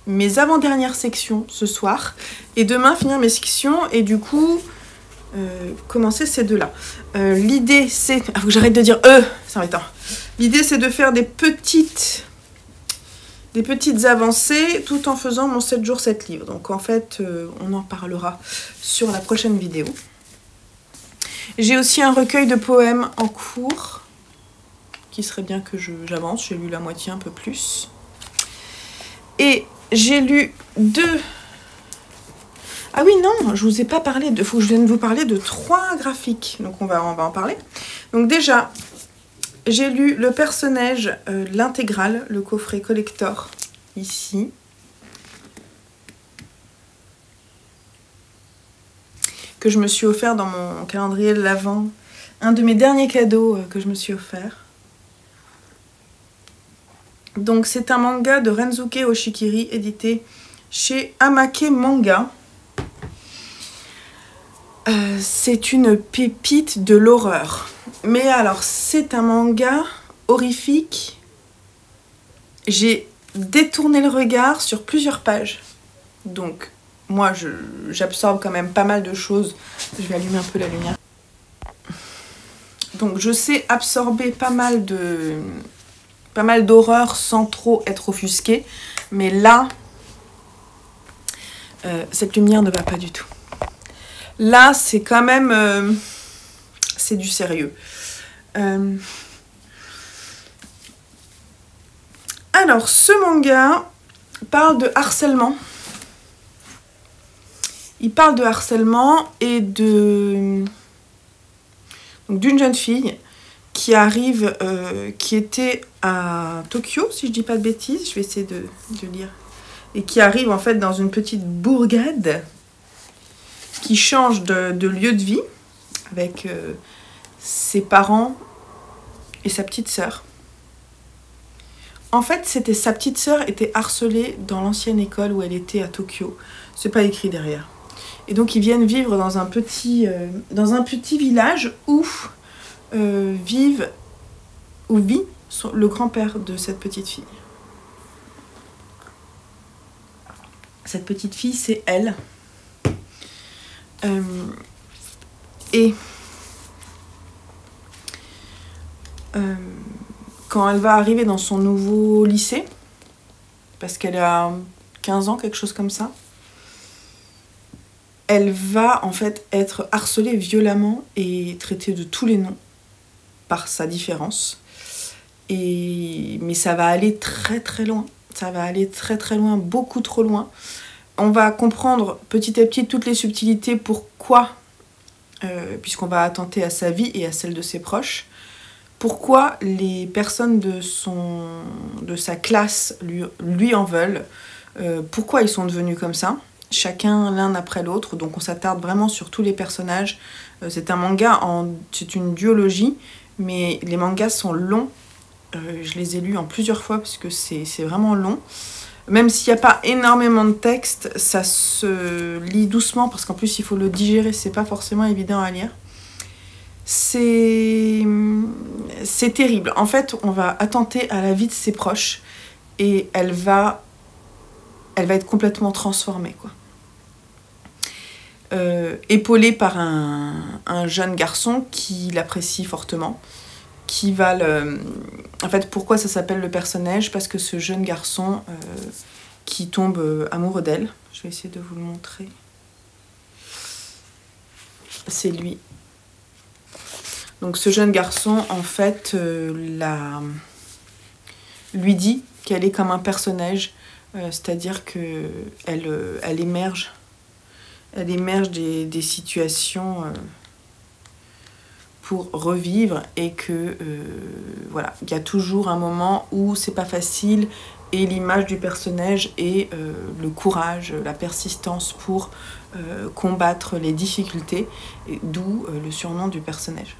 mes avant-dernières sections ce soir et demain finir mes sections et du coup commencer ces 2-là. L'idée c'est... Ah, faut que j'arrête de dire c'est embêtant. L'idée c'est de faire des petites avancées tout en faisant mon 7 jours 7 livres. Donc en fait, on en parlera sur la prochaine vidéo. J'ai aussi un recueil de poèmes en cours qui serait bien que j'avance. J'ai lu la moitié, un peu plus. Et j'ai lu 2... Ah oui, non, je vous ai pas parlé de... Faut que je vienne vous parler de 3 graphiques. Donc on va en parler. Donc déjà, j'ai lu Le Personnage, l'intégrale, le coffret collector, ici. Que je me suis offert dans mon calendrier de l'Avent. Un de mes derniers cadeaux que je me suis offert. Donc c'est un manga de Rensuke Oshikiri, édité chez Amake Manga. C'est une pépite de l'horreur. Mais alors, c'est un manga horrifique. J'ai détourné le regard sur plusieurs pages. Donc, moi, j'absorbe quand même pas mal de choses. Je vais allumer un peu la lumière. Donc, je sais absorber pas mal pas mal d'horreur sans trop être offusqué. Mais là, cette lumière ne va pas du tout. Là, c'est quand même... c'est du sérieux. Alors, ce manga parle de harcèlement. Il parle de harcèlement et d'une jeune fille qui arrive, qui était à Tokyo, si je dis pas de bêtises, je vais essayer de lire, et qui arrive en fait dans une petite bourgade, qui change de lieu de vie avec ses parents et sa petite sœur. En fait, sa petite sœur était harcelée dans l'ancienne école où elle était à Tokyo. C'est pas écrit derrière. Et donc ils viennent vivre dans un petit village où vit le grand-père de cette petite fille. Cette petite fille, c'est elle. Quand elle va arriver dans son nouveau lycée, parce qu'elle a 15 ans, quelque chose comme ça, elle va en fait être harcelée violemment et traitée de tous les noms par sa différence. Mais ça va aller très très loin. Ça va aller très très loin, beaucoup trop loin. On va comprendre petit à petit toutes les subtilités pourquoi, puisqu'on va attenter à sa vie et à celle de ses proches, pourquoi les personnes de sa classe lui en veulent, pourquoi ils sont devenus comme ça, chacun l'un après l'autre. Donc on s'attarde vraiment sur tous les personnages. C'est un manga, c'est une duologie, mais les mangas sont longs. Je les ai lus en plusieurs fois parce que c'est vraiment long. Même s'il n'y a pas énormément de texte, ça se lit doucement parce qu'en plus il faut le digérer, c'est pas forcément évident à lire. C'est terrible. En fait, on va attenter à la vie de ses proches et elle va être complètement transformée, quoi. Épaulée par un jeune garçon qui l'apprécie fortement, qui va En fait, pourquoi ça s'appelle le personnage? Parce que ce jeune garçon qui tombe amoureux d'elle, je vais essayer de vous le montrer, c'est lui. Donc ce jeune garçon, en fait, lui dit qu'elle est comme un personnage, c'est-à-dire qu'elle émerge des situations pour revivre et que voilà, il y a toujours un moment où c'est pas facile et l'image du personnage est le courage, la persistance pour combattre les difficultés, d'où le surnom du personnage.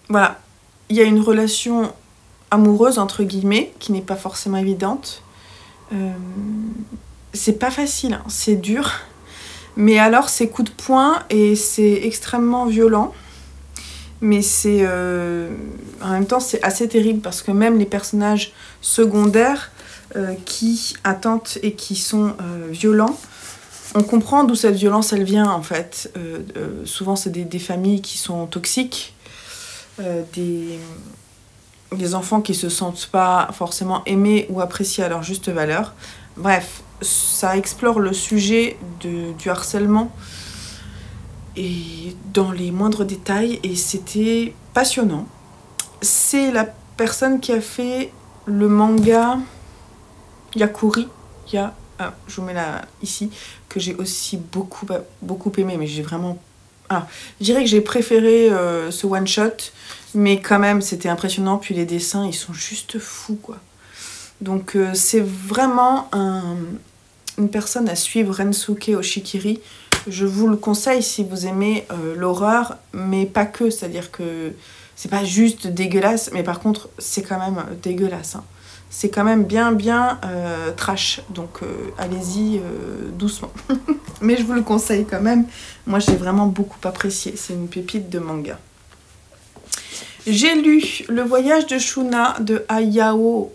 Voilà, il y a une relation amoureuse entre guillemets qui n'est pas forcément évidente. C'est pas facile, hein, c'est dur. Mais alors c'est coup de poing et c'est extrêmement violent. Mais c'est en même temps c'est assez terrible parce que même les personnages secondaires qui attentent et qui sont violents, on comprend d'où cette violence elle vient en fait. Souvent c'est des familles qui sont toxiques, des enfants qui se sentent pas forcément aimés ou appréciés à leur juste valeur. Bref, ça explore le sujet du harcèlement et dans les moindres détails et c'était passionnant. C'est la personne qui a fait le manga Yakuri, je vous mets là ici, que j'ai aussi beaucoup aimé, mais j'ai vraiment... je dirais que j'ai préféré ce one shot, mais quand même c'était impressionnant, puis les dessins ils sont juste fous quoi. Donc c'est vraiment une personne à suivre, Rensuke Oshikiri. Je vous le conseille si vous aimez l'horreur, mais pas que, c'est-à-dire que c'est pas juste dégueulasse, mais par contre c'est quand même dégueulasse, hein. C'est quand même bien trash, donc allez-y doucement. Mais je vous le conseille quand même, moi j'ai vraiment beaucoup apprécié, c'est une pépite de manga. J'ai lu Le voyage de Shuna de Hayao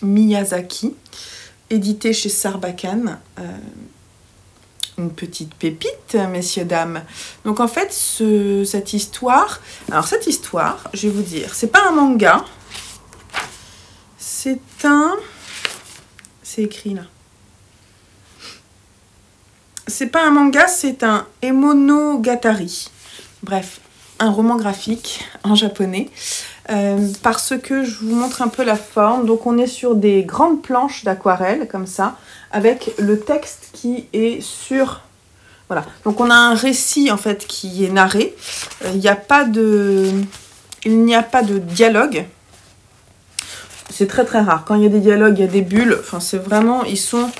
Miyazaki, édité chez Sarbacane. une petite pépite, messieurs, dames. Donc en fait, cette histoire... Alors cette histoire, je vais vous dire, c'est pas un manga. C'est un... C'est écrit là. C'est pas un manga, c'est un Emonogatari. Bref, un roman graphique en japonais. Parce que je vous montre un peu la forme. Donc on est sur des grandes planches d'aquarelle, comme ça, avec le texte qui est sur... Voilà. Donc on a un récit, en fait, qui est narré. Il n'y a pas de dialogue. C'est très très rare. Quand il y a des dialogues, il y a des bulles. Enfin, c'est vraiment... Ils sont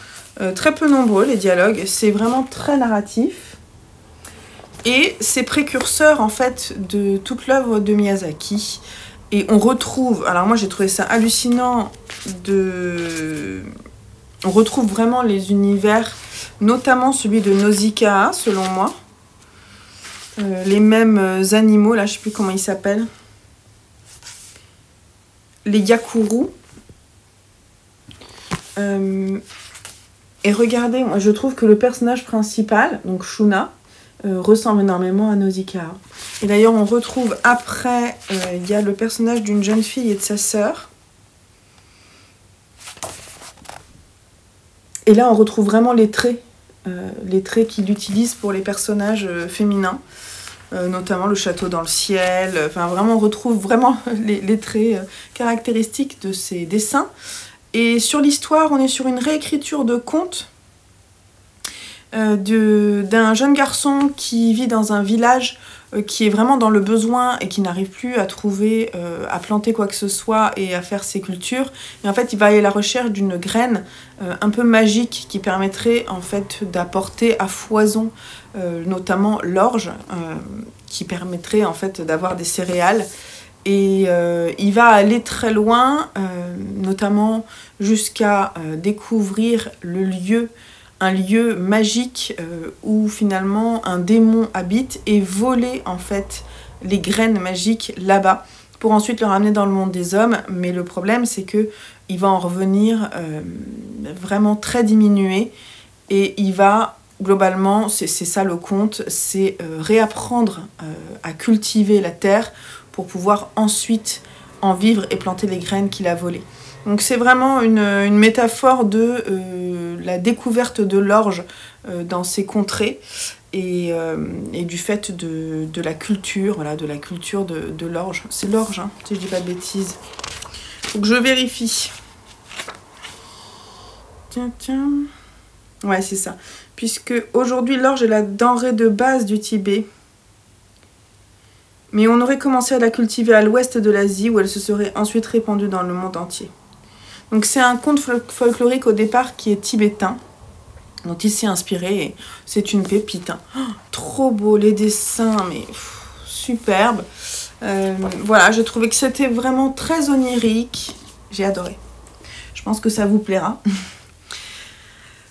très peu nombreux, les dialogues. C'est vraiment très narratif. Et c'est précurseur, en fait, de toute l'œuvre de Miyazaki. Et on retrouve... Alors moi, j'ai trouvé ça hallucinant On retrouve vraiment les univers, notamment celui de Nausicaa, selon moi. Les mêmes animaux, là, je ne sais plus comment ils s'appellent. Les Yakuru. Et regardez, moi, je trouve que le personnage principal, donc Shuna, ressemble énormément à Nausicaa. Et d'ailleurs, on retrouve après, il y a le personnage d'une jeune fille et de sa sœur. Et là, on retrouve vraiment les traits qu'il utilise pour les personnages féminins, notamment le château dans le ciel. Enfin, vraiment, on retrouve vraiment les traits caractéristiques de ces dessins. Et sur l'histoire, on est sur une réécriture de conte d'un jeune garçon qui vit dans un village qui est vraiment dans le besoin et qui n'arrive plus à trouver, à planter quoi que ce soit et à faire ses cultures. Et en fait, il va aller à la recherche d'une graine un peu magique qui permettrait en fait d'apporter à foison notamment l'orge, qui permettrait en fait d'avoir des céréales. Et il va aller très loin, notamment jusqu'à découvrir un lieu magique où finalement un démon habite et voler en fait les graines magiques là-bas pour ensuite le ramener dans le monde des hommes. Mais le problème, c'est que il va en revenir vraiment très diminué et il va globalement, c'est ça le conte, c'est réapprendre à cultiver la terre pour pouvoir ensuite en vivre et planter les graines qu'il a volées. Donc c'est vraiment une métaphore de la découverte de l'orge dans ces contrées et du fait de la culture, voilà, de la culture de l'orge. C'est l'orge, hein, si je dis pas de bêtises. Donc je vérifie. Tiens. Ouais, c'est ça. Puisque aujourd'hui l'orge est la denrée de base du Tibet. Mais on aurait commencé à la cultiver à l'ouest de l'Asie où elle se serait ensuite répandue dans le monde entier. Donc c'est un conte folklorique au départ qui est tibétain, dont il s'est inspiré et c'est une pépite. Hein. Oh, trop beau, les dessins, mais superbe. Voilà, j'ai trouvé que c'était vraiment très onirique. J'ai adoré. Je pense que ça vous plaira.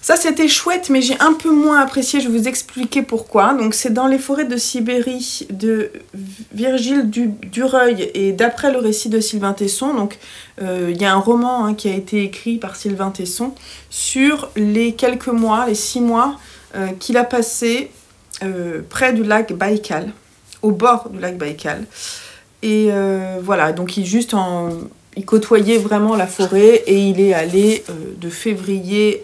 Ça, c'était chouette, mais j'ai un peu moins apprécié. Je vais vous expliquer pourquoi. Donc, c'est dans les forêts de Sibérie de Virgile Dureuil et d'après le récit de Sylvain Tesson. Donc, il y a un roman hein, qui a été écrit par Sylvain Tesson sur les quelques mois, les 6 mois qu'il a passé près du lac Baïkal, au bord du lac Baïkal. Et voilà, donc il côtoyait vraiment la forêt et il est allé de février,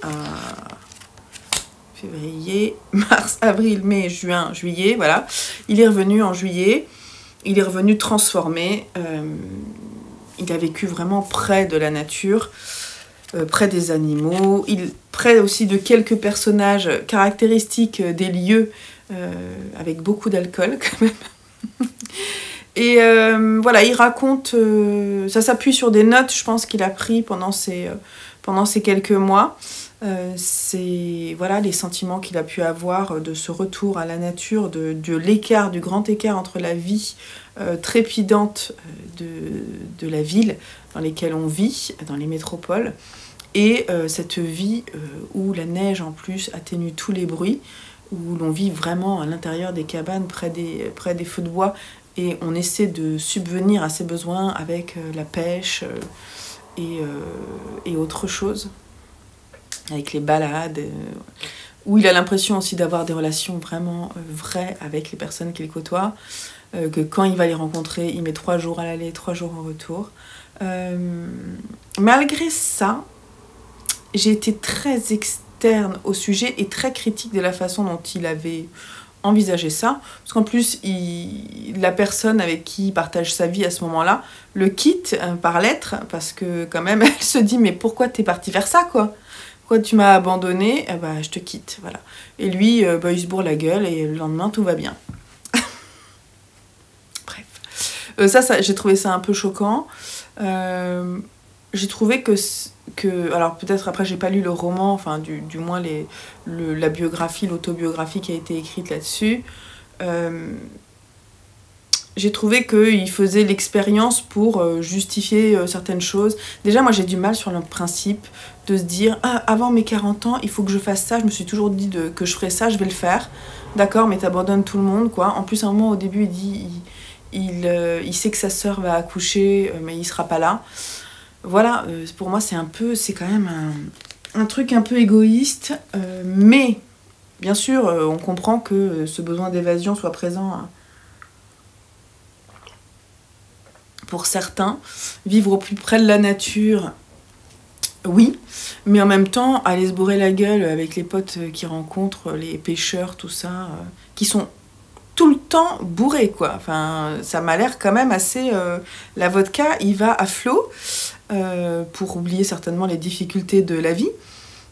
mars, avril, mai, juin, juillet, voilà. Il est revenu en juillet, il est revenu transformé. Il a vécu vraiment près de la nature, près des animaux, près aussi de quelques personnages caractéristiques des lieux, avec beaucoup d'alcool quand même. Et voilà, il raconte, ça s'appuie sur des notes, je pense qu'il a pris pendant ces quelques mois. C'est voilà, les sentiments qu'il a pu avoir de ce retour à la nature, de l'écart, du grand écart entre la vie trépidante de la ville dans laquelle on vit, dans les métropoles, et cette vie où la neige en plus atténue tous les bruits, où l'on vit vraiment à l'intérieur des cabanes, près des feux de bois, et on essaie de subvenir à ses besoins avec la pêche et autre chose, avec les balades. où il a l'impression aussi d'avoir des relations vraiment vraies avec les personnes qu'il côtoie, que quand il va les rencontrer, il met 3 jours à l'aller, 3 jours en retour. Malgré ça, j'ai été très externe au sujet et très critique de la façon dont il avait envisagé ça, parce qu'en plus, la personne avec qui il partage sa vie à ce moment-là le quitte par lettre, parce que quand même, elle se dit « mais pourquoi t'es parti faire ça, quoi ? Pourquoi tu m'as abandonné ? Eh ben, je te quitte, voilà. » Et lui, il se bourre la gueule, et le lendemain, tout va bien. Bref. Ça, j'ai trouvé ça un peu choquant. J'ai trouvé que alors peut-être après j'ai pas lu le roman, enfin du moins la biographie, l'autobiographie qui a été écrite là-dessus. J'ai trouvé qu'il faisait l'expérience pour justifier certaines choses. Déjà moi j'ai du mal sur le principe de se dire ah, avant mes 40 ans il faut que je fasse ça, je me suis toujours dit que je ferais ça, je vais le faire. D'accord, mais t'abandonnes tout le monde quoi. En plus à un moment au début il dit il sait que sa sœur va accoucher mais il sera pas là. Voilà, pour moi c'est quand même un truc un peu égoïste, mais bien sûr on comprend que ce besoin d'évasion soit présent pour certains. Vivre au plus près de la nature, oui, mais en même temps aller se bourrer la gueule avec les potes qu'ils rencontrent, les pêcheurs, tout ça, qui sont tout le temps bourrés quoi. Enfin, ça m'a l'air quand même assez... la vodka, il va à flot. Pour oublier certainement les difficultés de la vie.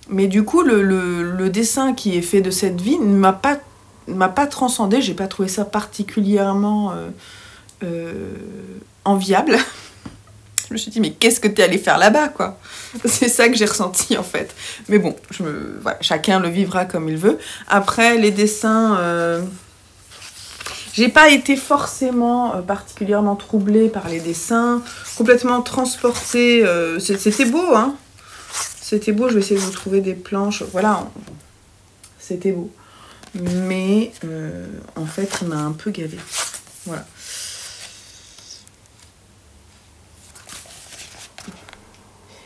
Mais du coup, le dessin qui est fait de cette vie ne m'a pas transcendé. J'ai pas trouvé ça particulièrement enviable. Je me suis dit, mais qu'est-ce que t'es allé faire là-bas, quoi ? C'est ça que j'ai ressenti, en fait. Mais bon, voilà, chacun le vivra comme il veut. Après, les dessins... J'ai pas été forcément particulièrement troublée par les dessins, complètement transportée. C'était beau, hein. C'était beau, je vais essayer de vous trouver des planches. Voilà, c'était beau. Mais en fait, il m'a un peu gavé. Voilà.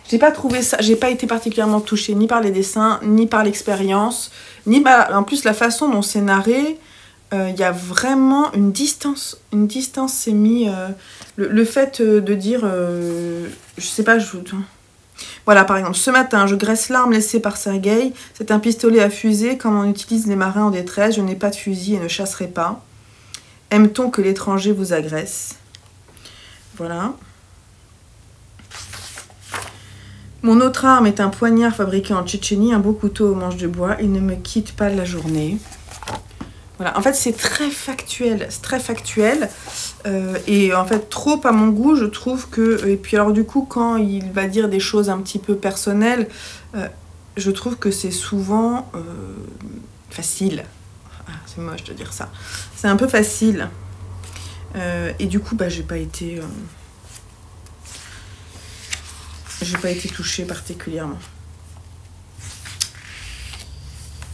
J'ai pas trouvé ça, j'ai pas été particulièrement touchée ni par les dessins, ni par l'expérience, ni par, en plus la façon dont c'est narré. Il y a vraiment une distance s'est mise. Le fait de dire, je sais pas, voilà, par exemple, ce matin, je graisse l'arme laissée par Sergueï. C'est un pistolet à fusée, comme on utilise les marins en détresse. Je n'ai pas de fusil et ne chasserai pas. Aime-t-on que l'étranger vous agresse ? Voilà. Mon autre arme est un poignard fabriqué en Tchétchénie, un beau couteau au manche de bois. Il ne me quitte pas la journée. Voilà, en fait c'est très factuel, et en fait trop à mon goût, je trouve que... Et puis alors du coup, quand il va dire des choses un petit peu personnelles, je trouve que c'est souvent facile. Ah, c'est moche de dire ça. C'est un peu facile. Et du coup, bah, j'ai pas été touchée particulièrement.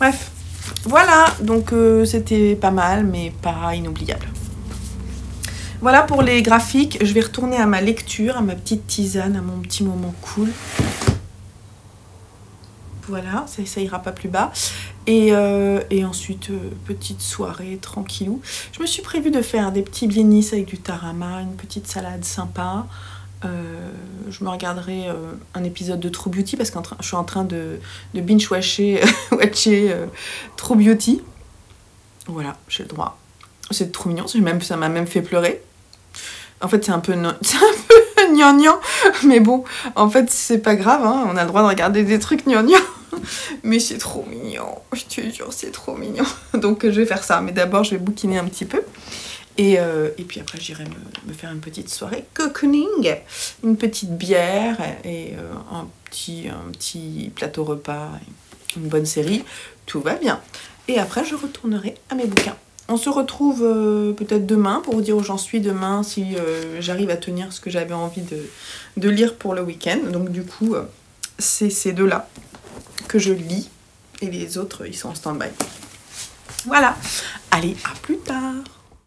Bref. Voilà, donc c'était pas mal, mais pas inoubliable. Voilà pour les graphiques. Je vais retourner à ma lecture, à ma petite tisane, à mon petit moment cool. Voilà, ça ira pas plus bas. Et ensuite, petite soirée tranquillou. Je me suis prévu de faire des petits blinis avec du tarama, une petite salade sympa. Je me regarderai un épisode de True Beauty parce que je suis en train de binge-watcher True Beauty. Voilà, j'ai le droit. C'est trop mignon, ça m'a même fait pleurer. En fait, c'est un peu gnangnan, mais bon, en fait, c'est pas grave, hein, on a le droit de regarder des trucs gnangnan. Mais c'est trop mignon, je te jure, c'est trop mignon. Donc, je vais faire ça, mais d'abord, je vais bouquiner un petit peu. Et puis après, j'irai me faire une petite soirée cocooning, une petite bière et un petit plateau repas, une bonne série. Tout va bien. Et après, je retournerai à mes bouquins. On se retrouve peut-être demain pour vous dire où j'en suis demain, si j'arrive à tenir ce que j'avais envie de lire pour le week-end. Donc du coup, c'est ces deux-là que je lis et les autres, ils sont en stand-by. Voilà. Allez, à plus tard.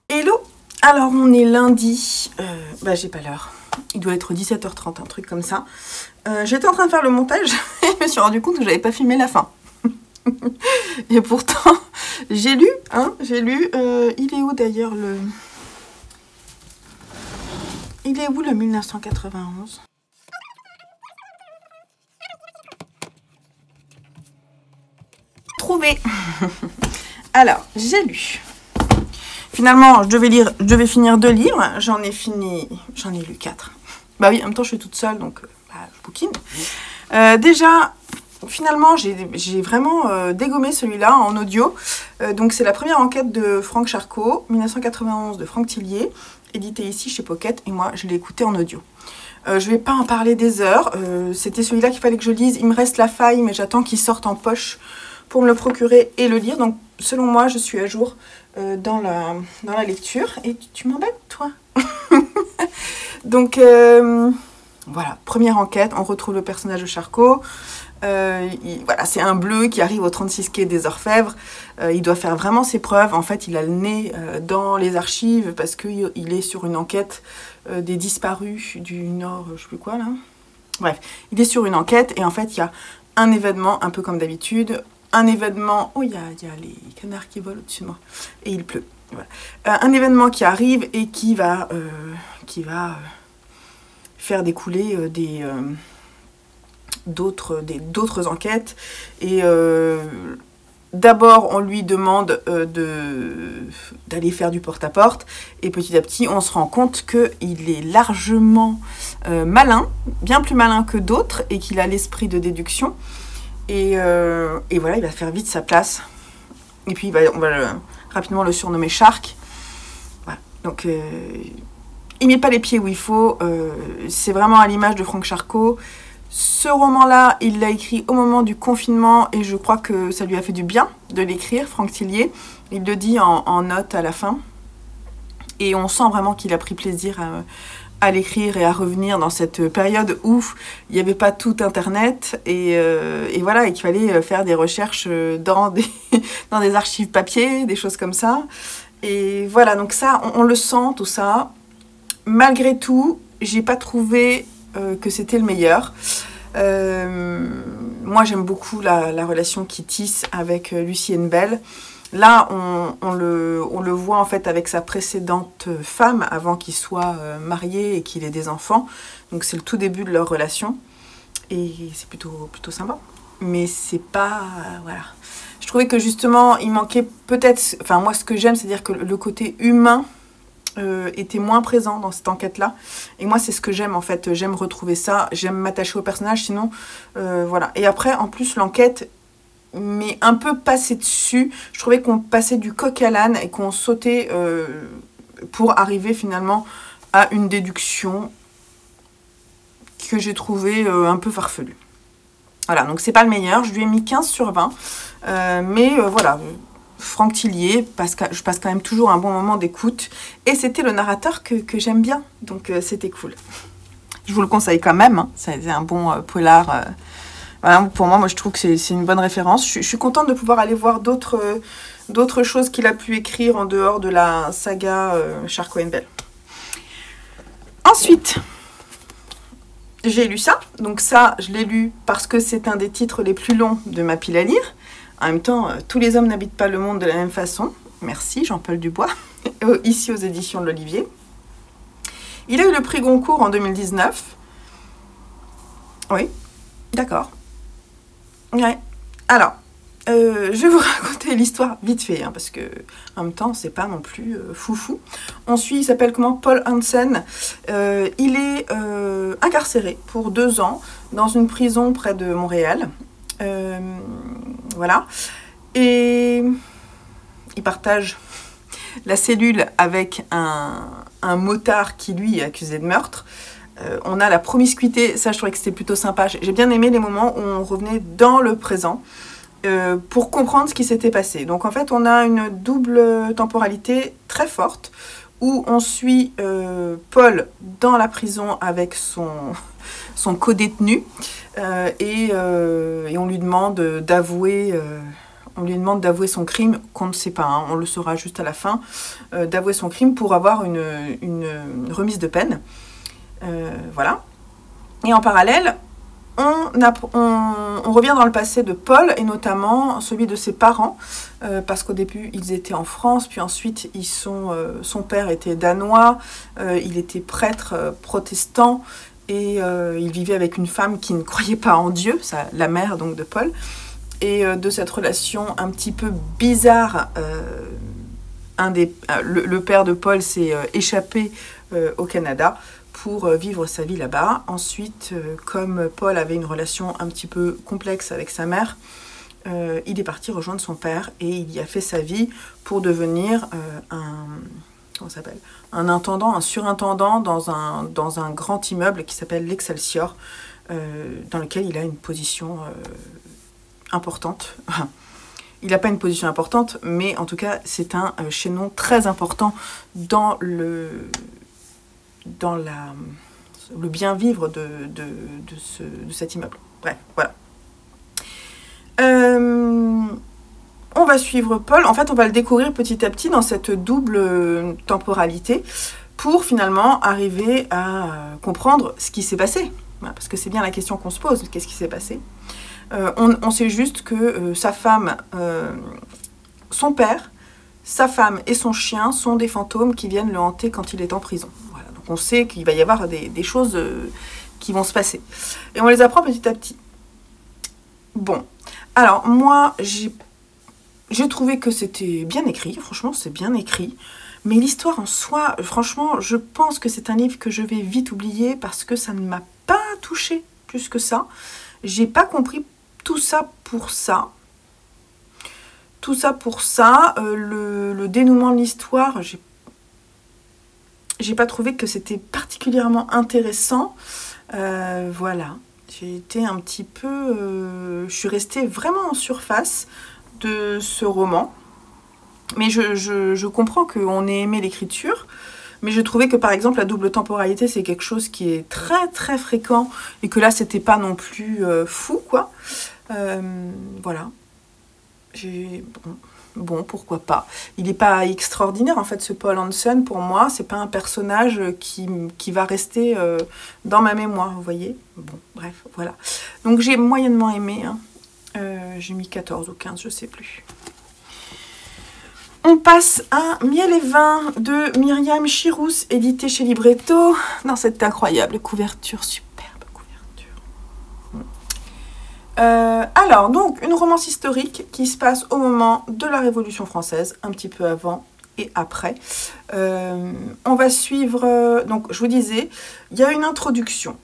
Hello. Alors, on est lundi. J'ai pas l'heure. Il doit être 17h30, un truc comme ça. J'étais en train de faire le montage et je me suis rendu compte que j'avais pas filmé la fin. Et pourtant, j'ai lu, hein, j'ai lu. Il est où d'ailleurs le... Il est où le 1991? Trouvé. Alors, j'ai lu. Finalement, je devais finir 2 livres. J'en ai lu 4. Bah oui, en même temps, je suis toute seule, donc je bouquine. Déjà, finalement, j'ai vraiment dégommé celui-là en audio. Donc, c'est la première enquête de Franck Charcot, 1991 de Franck Tillier, édité ici chez Pocket, et moi, je l'ai écouté en audio. Je vais pas en parler des heures. C'était celui-là qu'il fallait que je lise. Il me reste La Faille, mais j'attends qu'il sorte en poche pour me le procurer et le lire. Donc, selon moi, je suis à jour dans la lecture. Et tu m'embêtes, toi. Donc, voilà, première enquête. On retrouve le personnage de Charcot. Voilà, c'est un bleu qui arrive au 36 quai des Orfèvres. Il doit faire vraiment ses preuves. En fait, il a le nez dans les archives parce qu'il est sur une enquête des disparus du Nord, je sais plus quoi, là. Bref, il est sur une enquête et en fait, il y a un événement, un peu comme d'habitude. Un événement... Oh, il y a les canards qui volent au-dessus de moi. Et il pleut. Voilà. Un événement qui arrive et qui va faire découler d'autres enquêtes. Et d'abord, on lui demande d'aller faire du porte-à-porte. Et petit à petit, on se rend compte qu'il est largement malin, bien plus malin que d'autres, et qu'il a l'esprit de déduction. Et voilà, il va faire vite sa place. Et puis, on va rapidement le surnommer Shark. Voilà. Donc, il met pas les pieds où il faut. C'est vraiment à l'image de Franck Charcot. Ce roman-là, il l'a écrit au moment du confinement et je crois que ça lui a fait du bien de l'écrire, Franck Tillier. Il le dit en note à la fin. Et on sent vraiment qu'il a pris plaisir à l'écrire et à revenir dans cette période où il n'y avait pas tout internet et voilà, et qu'il fallait faire des recherches dans des archives papier, des choses comme ça. Et voilà, donc ça, on le sent, tout ça. Malgré tout, j'ai pas trouvé que c'était le meilleur. Moi, j'aime beaucoup la relation qu'il tisse avec Lucienne Bell. Là, on le voit en fait avec sa précédente femme avant qu'il soit marié et qu'il ait des enfants. Donc c'est le tout début de leur relation. Et c'est plutôt sympa. Mais c'est pas... voilà. Je trouvais que justement, il manquait peut-être... Enfin, moi, ce que j'aime, c'est dire que le côté humain était moins présent dans cette enquête-là. Et moi, c'est ce que j'aime en fait. J'aime retrouver ça. J'aime m'attacher au personnage. Sinon, voilà. Et après, en plus, l'enquête... mais un peu passé dessus. Je trouvais qu'on passait du coq à l'âne et qu'on sautait pour arriver finalement à une déduction que j'ai trouvée un peu farfelue. Voilà, donc c'est pas le meilleur. Je lui ai mis 15 sur 20. Mais voilà, Franck Tillier, je passe quand même toujours un bon moment d'écoute. Et c'était le narrateur que j'aime bien. Donc c'était cool. Je vous le conseille quand même. Hein. C'est un bon polar... Voilà, pour moi, je trouve que c'est une bonne référence. Je suis contente de pouvoir aller voir d'autres choses qu'il a pu écrire en dehors de la saga Charcot & Bell. Ensuite, j'ai lu ça. Donc ça, je l'ai lu parce que c'est un des titres les plus longs de ma pile à lire. En même temps, tous les hommes n'habitent pas le monde de la même façon. Merci, Jean-Paul Dubois, ici aux éditions de l'Olivier. Il a eu le prix Goncourt en 2019. Oui, d'accord. Ouais. Alors, je vais vous raconter l'histoire vite fait, hein, parce que en même temps, c'est pas non plus foufou. On suit, il s'appelle comment? Paul Hansen. Il est incarcéré pour 2 ans dans une prison près de Montréal. Voilà. Et il partage la cellule avec un motard qui, lui, est accusé de meurtre. On a la promiscuité, ça je trouvais que c'était plutôt sympa. J'ai bien aimé les moments où on revenait dans le présent pour comprendre ce qui s'était passé. Donc en fait on a une double temporalité très forte où on suit Paul dans la prison avec son co-détenu et on lui demande d'avouer... on lui demande d'avouer son crime, qu'on ne sait pas, hein, on le saura juste à la fin, d'avouer son crime pour avoir une remise de peine. Voilà. Et en parallèle, on revient dans le passé de Paul, et notamment celui de ses parents, parce qu'au début, ils étaient en France, puis ensuite, son père était danois, il était prêtre protestant, et il vivait avec une femme qui ne croyait pas en Dieu, la mère donc de Paul, et de cette relation un petit peu bizarre, le père de Paul s'est échappé au Canada pour vivre sa vie là-bas. Ensuite, comme Paul avait une relation un petit peu complexe avec sa mère, il est parti rejoindre son père et il y a fait sa vie pour devenir un intendant, un surintendant dans un grand immeuble qui s'appelle l'Excelsior, dans lequel il a une position importante. Il n'a pas une position importante, mais en tout cas, c'est un chaînon très important dans le bien-vivre de cet immeuble. Bref, voilà. On va suivre Paul. En fait, on va le découvrir petit à petit dans cette double temporalité pour finalement arriver à comprendre ce qui s'est passé. Voilà, parce que c'est bien la question qu'on se pose. Qu'est-ce qui s'est passé ? On sait juste que sa femme, son père, sa femme et son chien sont des fantômes qui viennent le hanter quand il est en prison. Voilà, donc on sait qu'il va y avoir des choses qui vont se passer. Et on les apprend petit à petit. Bon, alors moi, j'ai trouvé que c'était bien écrit. Franchement, c'est bien écrit. Mais l'histoire en soi, franchement, je pense que c'est un livre que je vais vite oublier parce que ça ne m'a pas touchée plus que ça. J'ai pas compris tout ça pour ça. Tout ça pour ça. Le dénouement de l'histoire, j'ai pas trouvé que c'était particulièrement intéressant. Voilà. J'ai été un petit peu... je suis restée vraiment en surface de ce roman. Mais je comprends qu'on ait aimé l'écriture. Mais je trouvais que par exemple la double temporalité c'est quelque chose qui est très très fréquent et que là c'était pas non plus fou quoi. Voilà. Bon, pourquoi pas. Il n'est pas extraordinaire en fait ce Paul Hansen pour moi. C'est pas un personnage qui va rester dans ma mémoire, vous voyez. Bon, bref, voilà. Donc j'ai moyennement aimé. Hein. J'ai mis 14 ou 15, je sais plus. On passe à Miel et vin de Myriam Chirous, édité chez Libretto, dans cette incroyable couverture, superbe couverture. Alors, donc, une romance historique qui se passe au moment de la Révolution française, un petit peu avant et après. On va suivre, donc je vous disais, il y a une introduction.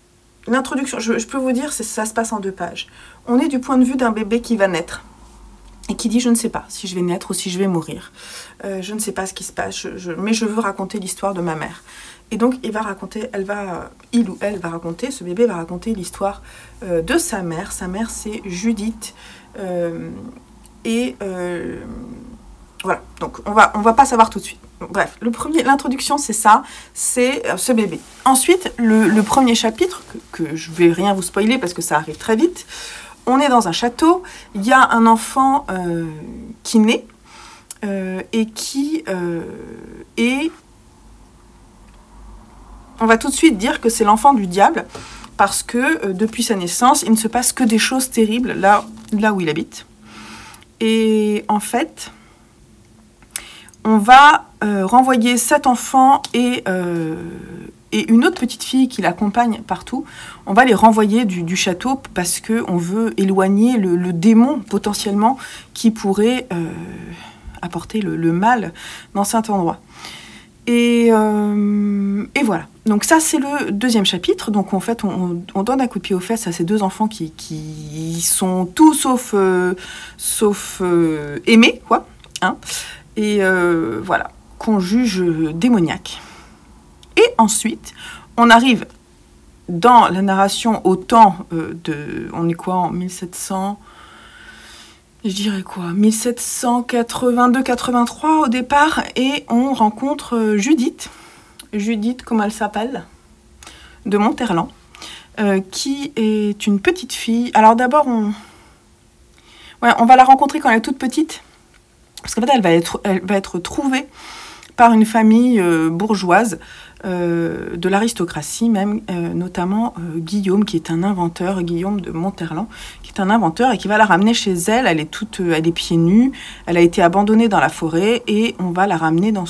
L'introduction, je peux vous dire, ça se passe en 2 pages. On est du point de vue d'un bébé qui va naître. Et qui dit, je ne sais pas si je vais naître ou si je vais mourir. Je ne sais pas ce qui se passe, mais je veux raconter l'histoire de ma mère. Et donc, il ou elle va raconter, ce bébé va raconter l'histoire de sa mère. Sa mère, c'est Judith. Voilà, donc on va pas savoir tout de suite. Bref, l'introduction, c'est ça, c'est ce bébé. Ensuite, le premier chapitre, que je vais rien vous spoiler parce que ça arrive très vite. On est dans un château, il y a un enfant qui naît et qui est... On va tout de suite dire que c'est l'enfant du diable parce que depuis sa naissance, il ne se passe que des choses terribles là où il habite. Et en fait, on va renvoyer cet enfant et une autre petite fille qui l'accompagne partout, on va les renvoyer du château parce qu'on veut éloigner le démon potentiellement qui pourrait apporter le mal dans cet endroit. Et voilà. Donc ça, c'est le 2e chapitre. Donc en fait, on donne un coup de pied aux fesses à ces 2 enfants qui sont tout sauf aimés, quoi. Hein. Et voilà, qu'on juge démoniaque. Et ensuite, on arrive dans la narration au temps on est quoi en 1700, je dirais quoi, 1782-83 au départ, et on rencontre Judith, comment elle s'appelle, de Monterland, qui est une petite fille. Alors d'abord, on va la rencontrer quand elle est toute petite, parce qu'en fait, elle va être trouvée par une famille bourgeoise, de l'aristocratie même, notamment Guillaume, qui est un inventeur, Guillaume de Monterland, qui est un inventeur et qui va la ramener chez elle. Elle est pieds nus, elle a été abandonnée dans la forêt et on va la ramener dans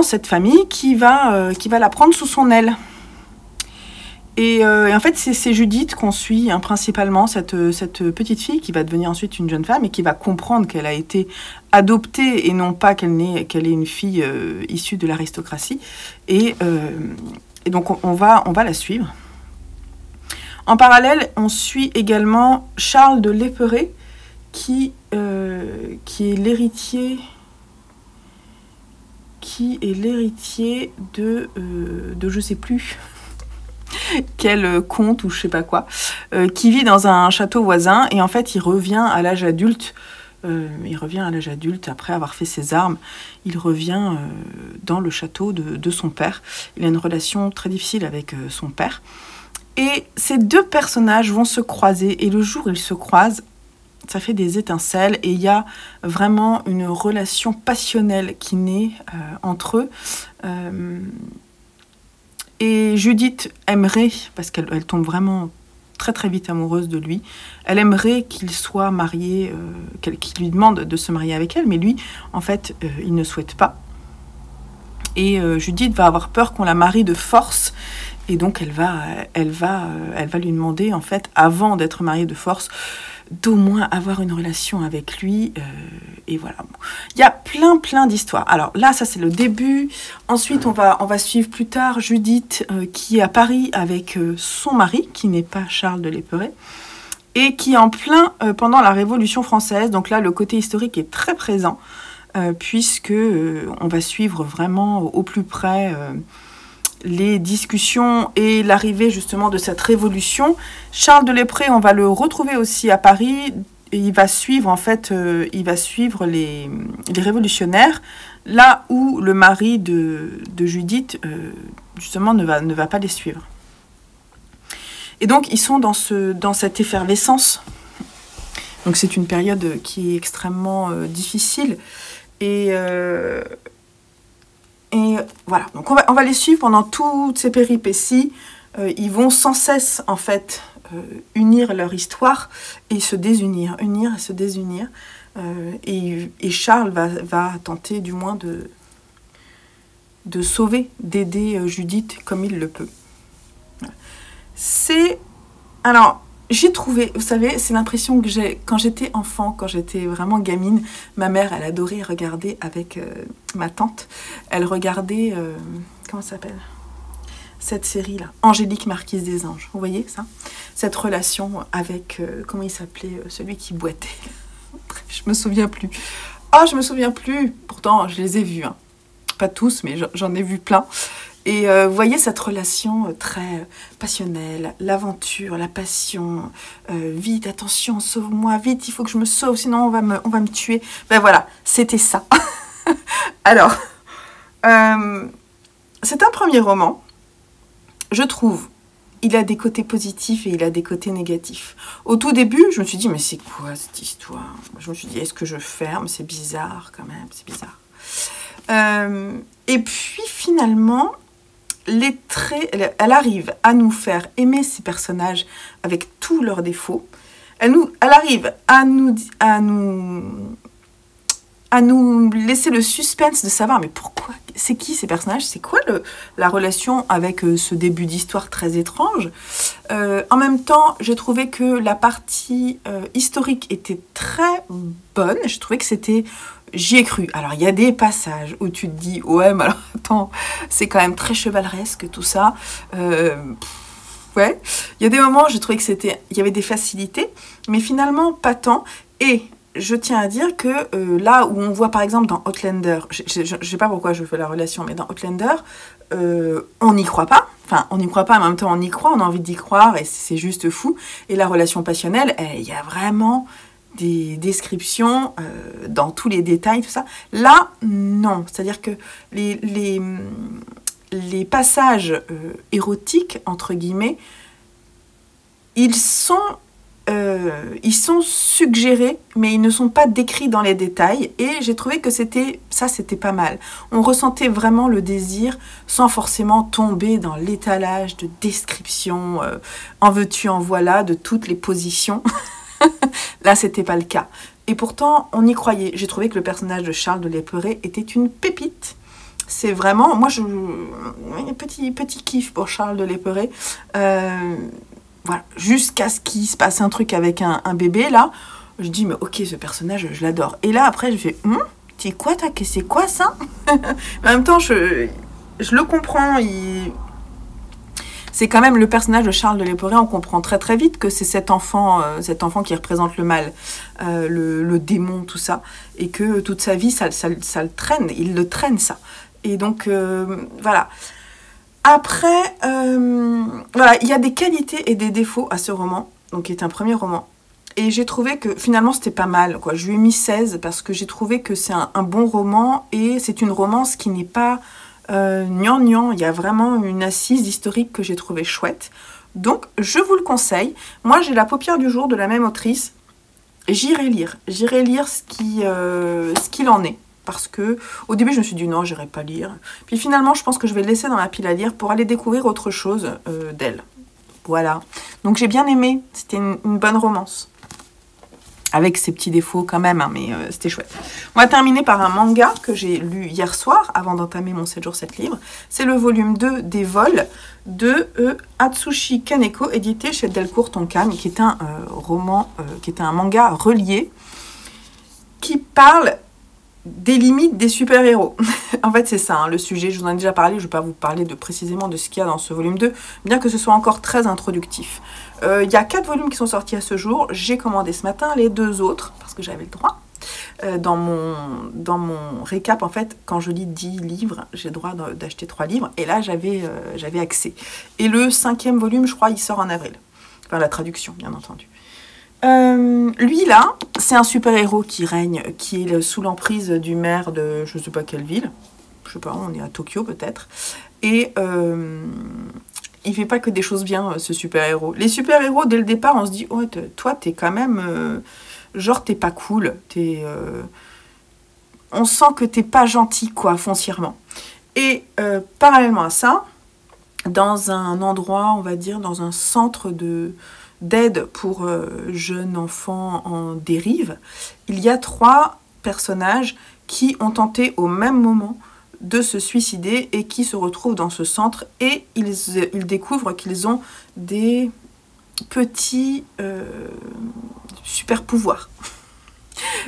cette famille qui va la prendre sous son aile. Et en fait, c'est Judith qu'on suit principalement, cette petite fille qui va devenir ensuite une jeune femme et qui va comprendre qu'elle a été adoptée et non pas qu'elle est une fille issue de l'aristocratie. Et donc, on va la suivre. En parallèle, on suit également Charles de L'Épéré, qui est l'héritier de je sais plus quel comte ou je sais pas quoi, qui vit dans un château voisin et en fait il revient à l'âge adulte. Après avoir fait ses armes. Il revient dans le château de son père. Il a une relation très difficile avec son père. Et ces deux personnages vont se croiser et le jour où ils se croisent, ça fait des étincelles et il y a vraiment une relation passionnelle qui naît entre eux. Et Judith aimerait, parce qu'elle tombe vraiment très très vite amoureuse de lui, elle aimerait qu'il soit marié, qu'il lui demande de se marier avec elle, mais lui, en fait, il ne souhaite pas. Et Judith va avoir peur qu'on la marie de force, et donc elle va lui demander, en fait, avant d'être mariée de force, d'au moins avoir une relation avec lui, et voilà. Il y a plein d'histoires. Alors là, ça c'est le début. Ensuite, on va suivre plus tard Judith qui est à Paris avec son mari, qui n'est pas Charles de L'Épéré, et qui est en plein pendant la Révolution française. Donc là, le côté historique est très présent, puisque on va suivre vraiment au plus près les discussions et l'arrivée justement de cette révolution. Charles de L'Épéré, on va le retrouver aussi à Paris. Et il va suivre en fait, les révolutionnaires, là où le mari de Judith justement ne va pas les suivre. Et donc ils sont dans cette effervescence. Donc c'est une période qui est extrêmement difficile et voilà, donc on va les suivre pendant toutes ces péripéties. Ils vont sans cesse, en fait, unir leur histoire et se désunir, unir et se désunir. Et Charles va tenter, du moins, de sauver, d'aider Judith comme il le peut. Alors, j'ai trouvé, vous savez, c'est l'impression que j'ai quand j'étais enfant, quand j'étais vraiment gamine. Ma mère, elle adorait regarder avec ma tante. Elle regardait, comment ça s'appelle ? Cette série-là, Angélique, marquise des anges. Vous voyez ça ? Cette relation avec, comment il s'appelait, celui qui boitait. Je me souviens plus. Ah, je me souviens plus. Pourtant, je les ai vus. Hein. Pas tous, mais j'en ai vu plein. Et vous voyez cette relation très passionnelle, l'aventure, la passion, vite, attention, sauve-moi, vite, il faut que je me sauve, sinon on va me tuer. Ben voilà, c'était ça. Alors, c'est un premier roman, je trouve. Il a des côtés positifs et il a des côtés négatifs. Au tout début, je me suis dit, mais c'est quoi cette histoire ? Je me suis dit, est-ce que je ferme ? C'est bizarre quand même, c'est bizarre. Et puis finalement, les traits, elle arrive à nous faire aimer ces personnages avec tous leurs défauts. Elle arrive à nous laisser le suspense de savoir mais pourquoi, c'est qui ces personnages, c'est quoi la relation avec ce début d'histoire très étrange. En même temps, j'ai trouvé que la partie historique était très bonne. Je trouvais que c'était... J'y ai cru. Alors, il y a des passages où tu te dis, ouais, mais alors, attends, c'est quand même très chevaleresque, tout ça. Ouais. Il y a des moments où j'ai trouvé il y avait des facilités, mais finalement, pas tant. Et je tiens à dire que là où on voit, par exemple, dans Outlander, je sais pas pourquoi je fais la relation, mais dans Outlander, on n'y croit pas. Enfin, on n'y croit pas, en même temps, on y croit, on a envie d'y croire, et c'est juste fou. Et la relation passionnelle, il y a vraiment... des descriptions dans tous les détails, tout ça. Là, non. C'est-à-dire que les passages érotiques, entre guillemets, ils sont ils sont suggérés, mais ils ne sont pas décrits dans les détails. Et j'ai trouvé que c'était pas mal. On ressentait vraiment le désir sans forcément tomber dans l'étalage de description, en veux-tu, en voilà, de toutes les positions. Là, c'était pas le cas. Et pourtant, on y croyait. J'ai trouvé que le personnage de Charles de L'Éperé était une pépite. C'est vraiment... Moi, petit kiff pour Charles de L'Éperé. Voilà. Jusqu'à ce qu'il se passe un truc avec un bébé, là. Je dis, mais ok, ce personnage, je l'adore. Et là, après, je fais, c'est quoi ça? En même temps, je le comprends. C'est quand même le personnage de Charles de L'Éperé, on comprend très très vite que c'est cet enfant qui représente le mal, le démon, tout ça, et que toute sa vie, ça le traîne, il le traîne, ça. Et donc, voilà. Après, voilà, il y a des qualités et des défauts à ce roman, donc qui est un premier roman. Et j'ai trouvé que finalement c'était pas mal, quoi. Je lui ai mis 16 parce que j'ai trouvé que c'est un bon roman et c'est une romance qui n'est pas gnangnan. Il y a vraiment une assise historique que j'ai trouvé chouette. Donc je vous le conseille. Moi j'ai La paupière du jour de la même autrice. J'irai lire ce qu'il en est. Parce que au début je me suis dit non, j'irai pas lire. Puis finalement je pense que je vais le laisser dans la pile à lire pour aller découvrir autre chose d'elle. Voilà. Donc j'ai bien aimé. C'était une bonne romance. Avec ses petits défauts quand même, hein, mais c'était chouette. On va terminer par un manga que j'ai lu hier soir, avant d'entamer mon 7 jours 7 livres. C'est le volume 2 des Vols de Atsushi Kaneko, édité chez Delcourt Tonkam, qui est un roman, qui est un manga relié, qui parle des limites des super-héros. En fait, c'est ça, hein, le sujet, je vous en ai déjà parlé, je ne vais pas vous parler précisément de ce qu'il y a dans ce volume 2, bien que ce soit encore très introductif. Il y a 4 volumes qui sont sortis à ce jour, j'ai commandé ce matin les 2 autres, parce que j'avais le droit. Dans mon récap, en fait, quand je lis 10 livres, j'ai le droit d'acheter 3 livres, et là, j'avais accès. Et le 5e volume, je crois, il sort en avril. Enfin, la traduction, bien entendu. Lui là, c'est un super-héros qui règne, qui est sous l'emprise du maire de je sais pas quelle ville, je sais pas, on est à Tokyo peut-être, et il fait pas que des choses bien, ce super-héros. Les super-héros, dès le départ, on se dit, oh, toi t'es quand même, genre t'es pas cool, on sent que t'es pas gentil, quoi, foncièrement. Et parallèlement à ça, dans un endroit, on va dire, dans un centre d'aide pour jeunes enfants en dérive, il y a 3 personnages qui ont tenté au même moment de se suicider et qui se retrouvent dans ce centre et ils découvrent qu'ils ont des petits super pouvoirs.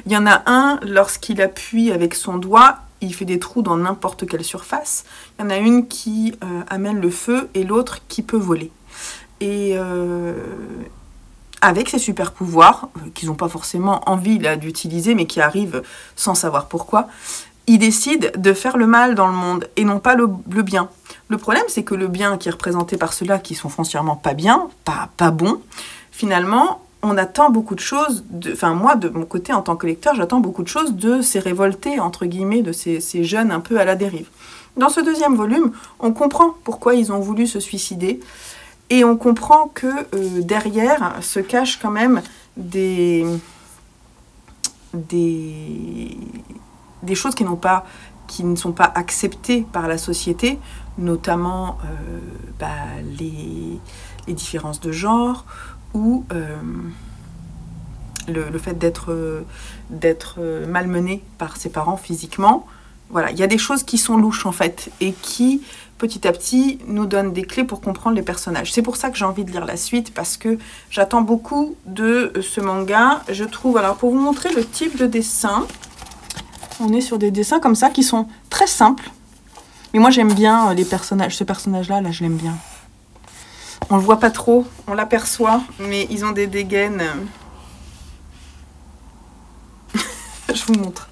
Il y en a un, lorsqu'il appuie avec son doigt, il fait des trous dans n'importe quelle surface. Il y en a une qui amène le feu et l'autre qui peut voler. Et avec ces super pouvoirs, qu'ils n'ont pas forcément envie d'utiliser, mais qui arrivent sans savoir pourquoi, ils décident de faire le mal dans le monde, et non pas le bien. Le problème, c'est que le bien qui est représenté par ceux-là qui sont foncièrement pas bien, pas bons, finalement, on attend beaucoup de choses, enfin moi, de mon côté, en tant que lecteur, j'attends beaucoup de choses de ces révoltés, entre guillemets, de ces jeunes un peu à la dérive. Dans ce 2e volume, on comprend pourquoi ils ont voulu se suicider, et on comprend que derrière se cachent quand même des choses qui ne sont pas acceptées par la société, notamment les différences de genre ou le fait d'être malmené par ses parents physiquement. Voilà, il y a des choses qui sont louches en fait et qui, petit à petit, nous donnent des clés pour comprendre les personnages. C'est pour ça que j'ai envie de lire la suite parce que j'attends beaucoup de ce manga. Je trouve, alors pour vous montrer le type de dessin, on est sur des dessins comme ça qui sont très simples. Mais moi j'aime bien les personnages, ce personnage-là, là je l'aime bien. On le voit pas trop, on l'aperçoit, mais ils ont des dégaines. Je vous montre.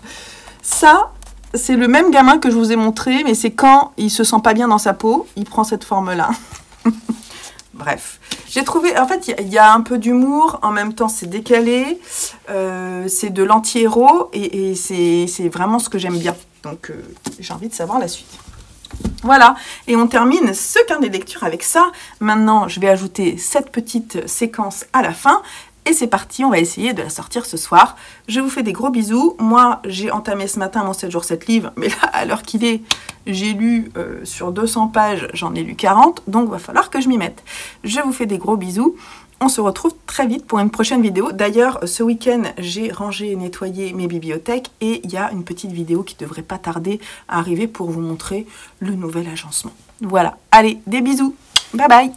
Ça, c'est le même gamin que je vous ai montré, mais c'est quand il se sent pas bien dans sa peau, il prend cette forme-là. Bref, j'ai trouvé, en fait, il y a un peu d'humour, en même temps c'est décalé, c'est de l'anti-héros, et c'est vraiment ce que j'aime bien. Donc j'ai envie de savoir la suite. Voilà, et on termine ce carnet de lecture avec ça. Maintenant, je vais ajouter cette petite séquence à la fin, Et c'est parti, on va essayer de la sortir ce soir. Je vous fais des gros bisous. Moi, j'ai entamé ce matin mon 7 jours 7 livres, mais là, à l'heure qu'il est, j'ai lu sur 200 pages, j'en ai lu 40, donc il va falloir que je m'y mette. Je vous fais des gros bisous. On se retrouve très vite pour une prochaine vidéo. D'ailleurs, ce week-end, j'ai rangé et nettoyé mes bibliothèques et il y a une petite vidéo qui devrait pas tarder à arriver pour vous montrer le nouvel agencement. Voilà, allez, des bisous. Bye bye.